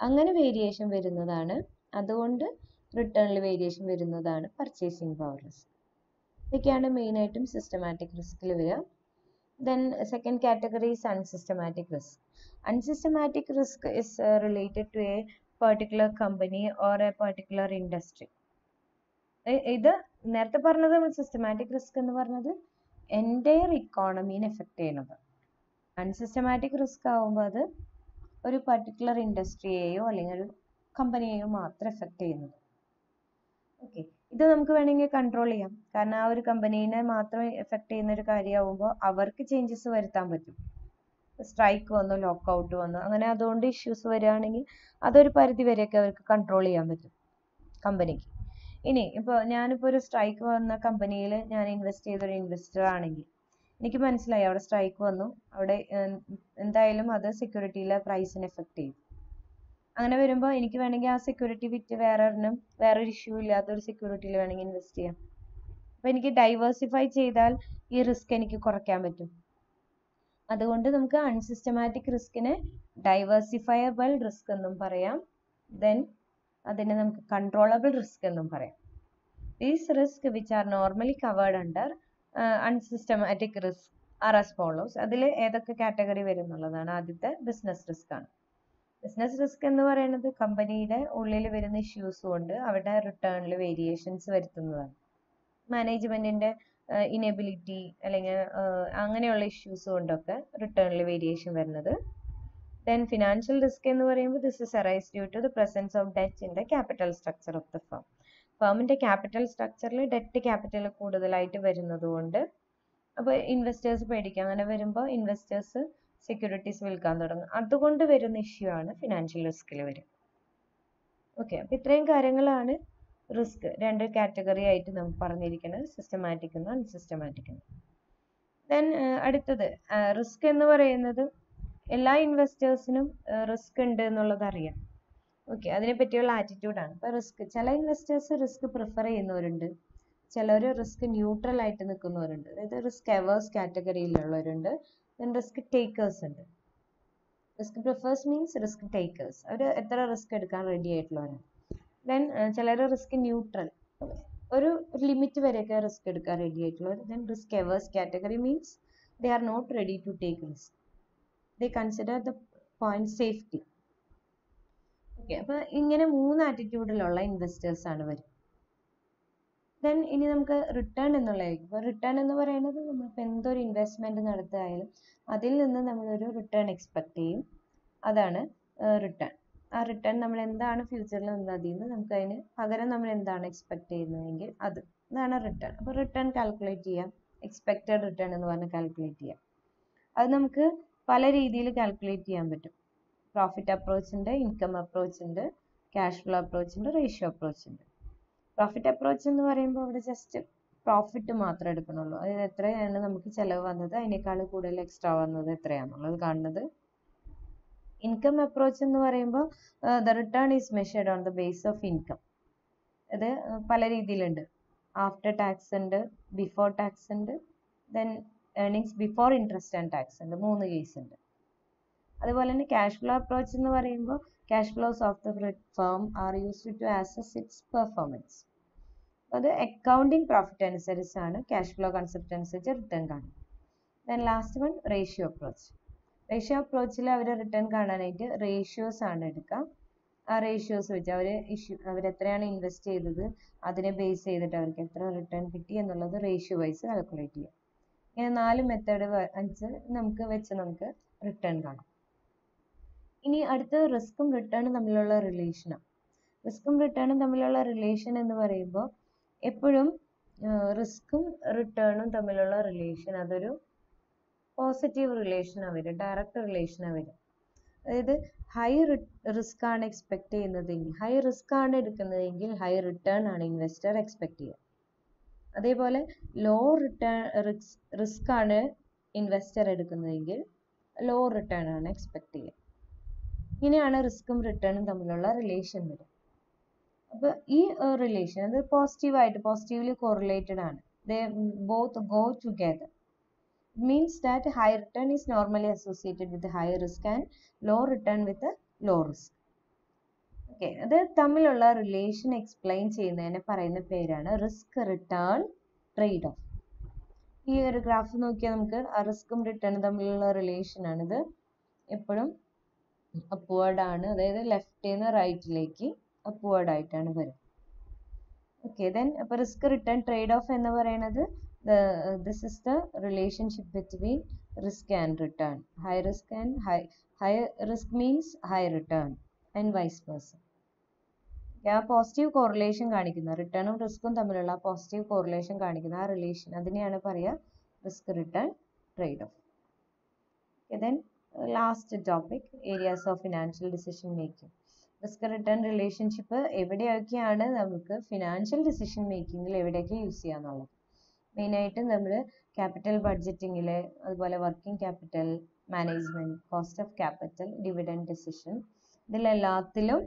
അങ്ങനെ വേരിയേഷൻ വരുന്നതാണ്, അതുകൊണ്ട് റിട്ടേണിൽ വേരിയേഷൻ വരുന്നതാണ് പർച്ചേസിംഗ് പവർ റിസ്ക്. ഇതൊക്കെയാണ് മെയിനായിട്ടും സിസ്റ്റമാറ്റിക് റിസ്കിൽ വരിക. Then second category is unsystematic risk. Unsystematic risk is related to a particular company or a particular industry. ഇത് നേരത്തെ പറഞ്ഞത് സിസ്റ്റമാറ്റിക് റിസ്ക് എന്ന് പറഞ്ഞത് എൻറ്റയർ ഇക്കോണമീനെ എഫക്ട് ചെയ്യുന്നത്. അൺസിസ്റ്റമാറ്റിക് റിസ്ക് ആവുമ്പോൾ അത് ഒരു പർട്ടിക്കുലർ ഇൻഡസ്ട്രിയെയോ അല്ലെങ്കിൽ ഒരു കമ്പനിയെയോ മാത്രം എഫക്ട് ചെയ്യുന്നത്. ഓക്കെ, ഇത് നമുക്ക് വേണമെങ്കിൽ കൺട്രോൾ ചെയ്യാം. കാരണം ആ ഒരു കമ്പനീനെ മാത്രം എഫക്ട് ചെയ്യുന്ന ഒരു കാര്യമാകുമ്പോൾ അവർക്ക് ചേഞ്ചസ് വരുത്താൻ പറ്റും. സ്ട്രൈക്ക് വന്നു, ലോക്കൗട്ട് വന്നു, അങ്ങനെ അതുകൊണ്ട് ഇഷ്യൂസ് വരികയാണെങ്കിൽ അതൊരു പരിധി വരെയൊക്കെ അവർക്ക് കൺട്രോൾ ചെയ്യാൻ പറ്റും കമ്പനിക്ക്. ഇനി ഞാനിപ്പോൾ ഒരു സ്ട്രൈക്ക് വന്ന കമ്പനിയിൽ ഞാൻ ഇൻവെസ്റ്റ് ചെയ്തൊരു ഇൻവെസ്റ്റർ ആണെങ്കിൽ എനിക്ക് മനസ്സിലായി അവിടെ സ്ട്രൈക്ക് വന്നു, അവിടെ എന്തായാലും അത് സെക്യൂരിറ്റിയിലെ പ്രൈസിനെ എഫക്ട് ചെയ്യും. അങ്ങനെ വരുമ്പോൾ എനിക്ക് വേണമെങ്കിൽ ആ സെക്യൂരിറ്റി വിറ്റ് വേറൊരു ഇഷ്യൂ ഇല്ലാത്തൊരു സെക്യൂരിറ്റിയിൽ വേണമെങ്കിൽ ഇൻവെസ്റ്റ് ചെയ്യാം. അപ്പോൾ എനിക്ക് ഡൈവേഴ്സിഫൈ ചെയ്താൽ ഈ റിസ്ക് എനിക്ക് കുറയ്ക്കാൻ പറ്റും. അതുകൊണ്ട് നമുക്ക് അൺസിസ്റ്റമാറ്റിക് റിസ്കിനെ ഡൈവേഴ്സിഫയബിൾ റിസ്ക് എന്നും പറയാം. ദെൻ അതിനെ നമുക്ക് കൺട്രോളബിൾ റിസ്ക് എന്നും പറയാം. These risks which are normally covered under unsystematic risk are as follows. അതിൽ ഏതൊക്കെ കാറ്റഗറി വരും എന്നുള്ളതാണ്. ആദ്യത്തെ ബിസിനസ് റിസ്ക് ആണ്. ബിസിനസ് റിസ്ക് എന്ന് പറയുന്നത് കമ്പനിയുടെ ഉള്ളിൽ വരുന്ന ഇഷ്യൂസ് കൊണ്ട് അവരുടെ റിട്ടേണിൽ വേരിയേഷൻസ് വരുത്തുന്നതാണ്. മാനേജ്മെന്റിന്റെ ഇനബിലിറ്റി അല്ലെങ്കിൽ അങ്ങനെയുള്ള ഇഷ്യൂസ് കൊണ്ടൊക്കെ റിട്ടേണിൽ വേരിയേഷൻ വരുന്നത്. ദെൻ ഫിനാൻഷ്യൽ റിസ്ക് എന്ന് പറയുമ്പോൾ this is arise due to the presence of debt in the capital structure of the firm. ഫേമിന്റെ ക്യാപിറ്റൽ സ്ട്രക്ചറിൽ ഡെറ്റ് ക്യാപിറ്റൽ കൂടുതലായിട്ട് വരുന്നത് കൊണ്ട് അപ്പോൾ ഇൻവെസ്റ്റേഴ്സ് പേടിക്കുക. അങ്ങനെ വരുമ്പോൾ ഇൻവെസ്റ്റേഴ്സ് സെക്യൂരിറ്റീസ് വിൽക്കാൻ തുടങ്ങും. അതുകൊണ്ട് വരുന്ന ഇഷ്യൂ ആണ് ഫിനാൻഷ്യൽ റിസ്കിൽ വരും. ഓക്കെ, അപ്പോൾ ഇത്രയും കാര്യങ്ങളാണ് റിസ്ക് രണ്ട് കാറ്റഗറി ആയിട്ട് നമുക്ക് പറഞ്ഞിരിക്കുന്നത്, സിസ്റ്റമാറ്റിക് എന്നും അൺസിസ്റ്റമാറ്റിക് എന്നും. ദെൻ അടുത്തത് റിസ്ക് എന്ന് പറയുന്നത് എല്ലാ ഇൻവെസ്റ്റേഴ്സിനും റിസ്ക് ഉണ്ട് എന്നുള്ളത് അറിയാം. ഓക്കെ, അതിനെ പറ്റിയുള്ള ആറ്റിറ്റ്യൂഡാണ്. ഇപ്പോൾ റിസ്ക് ചില ഇൻവെസ്റ്റേഴ്സ് റിസ്ക് പ്രിഫർ ചെയ്യുന്നവരുണ്ട്, ചിലർ റിസ്ക് ന്യൂട്രൽ ആയിട്ട് നിൽക്കുന്നവരുണ്ട്. അതായത് റിസ്ക് എവേഴ്സ് കാറ്റഗറിയിലുള്ളവരുണ്ട്, ദെൻ റിസ്ക് ടേക്കേഴ്സ് ഉണ്ട്. Risk prefers means risk takers, അവർ എത്ര റിസ്ക് എടുക്കാൻ റെഡി ആയിട്ടുള്ളവരാണ്. ദെൻ ചിലർ റിസ്ക് ന്യൂട്രൽ, ഒരു ലിമിറ്റ് വരെയൊക്കെ റിസ്ക് എടുക്കാൻ റെഡി ആയിട്ടുള്ളവർ. Then risk averse category means they are not ready to take risk, they consider the point safety. Okay, അപ്പോൾ ഇങ്ങനെ മൂന്ന് ആറ്റിറ്റ്യൂഡിലുള്ള ഇൻവെസ്റ്റേഴ്സ് ആണ് വരും. ദെൻ ഇനി നമുക്ക് റിട്ടേൺ എന്നുള്ളതായിരിക്കും. ഇപ്പോൾ റിട്ടേൺ എന്ന് പറയുന്നത് നമ്മളിപ്പോൾ എന്തൊരു ഇൻവെസ്റ്റ്മെന്റ് നടത്തുകയായാലും അതിൽ നിന്ന് നമ്മളൊരു റിട്ടേൺ എക്സ്പെക്ട് ചെയ്യും, അതാണ് റിട്ടേൺ. ആ റിട്ടേൺ നമ്മൾ എന്താണ് ഫ്യൂച്ചറിൽ അതിൽ നിന്ന് നമുക്ക് അതിന് പകരം നമ്മൾ എന്താണ് എക്സ്പെക്ട് ചെയ്യുന്നതെങ്കിൽ അതാണ് റിട്ടേൺ. അപ്പോൾ റിട്ടേൺ കാൽക്കുലേറ്റ് ചെയ്യാം, എക്സ്പെക്റ്റഡ് റിട്ടേൺ എന്ന് പറഞ്ഞ് കാൽക്കുലേറ്റ് ചെയ്യാം. അത് നമുക്ക് പല രീതിയിൽ കാൽക്കുലേറ്റ് ചെയ്യാൻ പറ്റും. പ്രോഫിറ്റ് അപ്രോച്ച് ഉണ്ട്, ഇൻകം അപ്രോച്ച് ഉണ്ട്, ക്യാഷ് ഫ്ലോ അപ്രോച്ച് ഉണ്ട്, റേഷ്യോ അപ്രോച്ച് ഉണ്ട്. പ്രോഫിറ്റ് അപ്രോച്ച് എന്ന് പറയുമ്പോൾ അവിടെ ജസ്റ്റ് പ്രോഫിറ്റ് മാത്രമേ എടുക്കണുള്ളൂ. അതായത് എത്രയാണ് നമുക്ക് ചിലവ് വന്നത്, അതിനേക്കാൾ കൂടുതൽ എക്സ്ട്രാ വന്നത് എത്രയാണെന്നുള്ളത് കാണുന്നത്. ഇൻകം അപ്രോച്ച് എന്ന് പറയുമ്പോൾ the return is measured on the base of income. അത് പല രീതിയിലുണ്ട്. ആഫ്റ്റർ ടാക്സ് ഉണ്ട്, ബിഫോർ ടാക്സ് ഉണ്ട്, then earnings before interest and tax ഉണ്ട്. 3 കേസ് ഉണ്ട്. അതുപോലെ തന്നെ ക്യാഷ് ഫ്ലോ അപ്രോച്ച് എന്ന് പറയുമ്പോൾ cash flows of the firm are used to assess its performance. അത് അക്കൗണ്ടിങ് പ്രോഫിറ്റ് അനുസരിച്ചാണ് ക്യാഷ് ഫ്ലോ കൺസെപ്റ്റ് അനുസരിച്ച് റിട്ടേൺ കാണും. Then last one ratio approach. Ratio അപ്രോച്ചിൽ അവർ റിട്ടേൺ കാണാനായിട്ട് റേഷ്യോസ് ആണ് എടുക്കുക. ആ റേഷ്യോസ് വെച്ച് അവരെത്രയാണ് ഇൻവെസ്റ്റ് ചെയ്തത് അതിനെ ബേസ് ചെയ്തിട്ട് അവർക്ക് എത്ര റിട്ടേൺ കിട്ടി എന്നുള്ളത് റേഷ്യോ വൈസ് കാൽക്കുലേറ്റ് ചെയ്യാം. ഇങ്ങനെ 4 മെത്തേഡ് നമുക്ക് റിട്ടേൺ കാണാം. ഇനി അടുത്തത് റിസ്ക്കും റിട്ടേണും തമ്മിലുള്ള റിലേഷനാണ്. റിസ്ക്കും റിട്ടേണും തമ്മിലുള്ള റിലേഷൻ എന്ന് പറയുമ്പോൾ എപ്പോഴും റിസ്ക്കും റിട്ടേണും തമ്മിലുള്ള റിലേഷൻ അതൊരു പോസിറ്റീവ് റിലേഷനാണ് വരിക, ഡയറക്റ്റ് റിലേഷനാണ് വരിക. അതായത് ഹൈ റിസ്ക് ആണ് എക്സ്പെക്ട് ചെയ്യുന്നതെങ്കിൽ, ഹൈ റിസ്ക് ആണ് എടുക്കുന്നതെങ്കിൽ ഹൈ റിട്ടേൺ ആണ് ഇൻവെസ്റ്റർ എക്സ്പെക്ട് ചെയ്യുക. അതേപോലെ ലോ റിസ്ക് ആണ് ഇൻവെസ്റ്റർ എടുക്കുന്നതെങ്കിൽ ലോ റിട്ടേൺ ആണ് എക്സ്പെക്ട് ചെയ്യുക. ഇങ്ങനെയാണ് റിസ്ക്കും റിട്ടേണും തമ്മിലുള്ള റിലേഷൻ വരിക. അപ്പോൾ ഈ റിലേഷൻ അത് പോസിറ്റീവ്ലി കോറിലേറ്റഡ് ആണ്. ദേ both go together. It means that high return is normally associated with the high risk and low return with the low risk. Okay, അത് തമ്മിലുള്ള റിലേഷൻ എക്സ്പ്ലെയിൻ ചെയ്യുന്നതിനെ പറയുന്ന പേരാണ് റിസ്ക് റിട്ടേൺ ട്രേഡ് ഓഫ്. ഈ ഒരു graph നോക്കിയാൽ നമുക്ക് റിസ്ക്കും റിട്ടേണും തമ്മിലുള്ള റിലേഷൻ ആണിത്. എപ്പോഴും അപ്വേർഡ് ആണ്, അതായത് ലെഫ്റ്റിൽ നിന്ന് റൈറ്റിലേക്ക് അപ്വേർഡ് ആയിട്ടാണ് വരുന്നത്. ഓക്കെ, ദെൻ അപ്പോൾ റിസ്ക് റിട്ടേൺ ട്രേഡ് ഓഫ് എന്ന് പറയുന്നത് this is the relationship between risk and return. High risk means high return and vice versa. ആ പോസിറ്റീവ് കോറിലേഷൻ കാണിക്കുന്ന റിട്ടേണും റിസ്ക്കും തമ്മിലുള്ള പോസിറ്റീവ് കോറിലേഷൻ കാണിക്കുന്ന ആ റിലേഷൻ അതിനെയാണ് പറയുക risk return trade off. Then last topic areas of financial decision making. Risk return relationship എവിടെയൊക്കെയാണ് നമുക്ക് financial decision മേക്കിങ്ങിൽ എവിടെയൊക്കെ യൂസ് ചെയ്യാന്നുള്ളത്. മെയിനായിട്ട് നമ്മൾ ക്യാപിറ്റൽ ബഡ്ജറ്റിങ്ങിൽ, അതുപോലെ working capital management, cost of capital, dividend decision, ഇതിലെല്ലാത്തിലും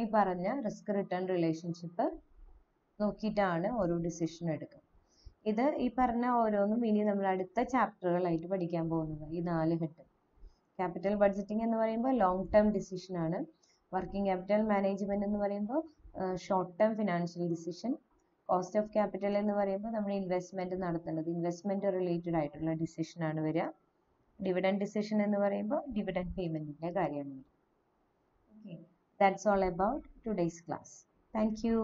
ഈ പറഞ്ഞ റിസ്ക് റിട്ടേൺ റിലേഷൻഷിപ്പ് നോക്കിയിട്ടാണ് ഓരോ ഡിസിഷൻ എടുക്കുക. ഇത് ഈ പറഞ്ഞ ഓരോന്നും ഇനി നമ്മൾ അടുത്ത ചാപ്റ്ററുകളായിട്ട് പഠിക്കാൻ പോകുന്നത് ഈ 4 ഘട്ടം. ക്യാപിറ്റൽ ബഡ്ജറ്റിംഗ് എന്ന് പറയുമ്പോൾ ലോങ് ടേം ഡിസിഷൻ ആണ്. വർക്കിംഗ് ക്യാപിറ്റൽ മാനേജ്മെന്റ് എന്ന് പറയുമ്പോൾ short term financial decision. Cost of capital എന്ന് പറയുമ്പോൾ നമ്മൾ ഇൻവെസ്റ്റ്മെന്റ് നടത്തേണ്ടത് ഇൻവെസ്റ്റ്മെന്റ് റിലേറ്റഡ് ആയിട്ടുള്ള ഡിസിഷൻ ആണ് വരിക. ഡിവിഡൻഡ് ഡിസിഷൻ എന്ന് പറയുമ്പോൾ ഡിവിഡൻഡ് പേയ്മെന്റിന്റെ കാര്യമാണ്. Okay, that's all about today's class. Thank you.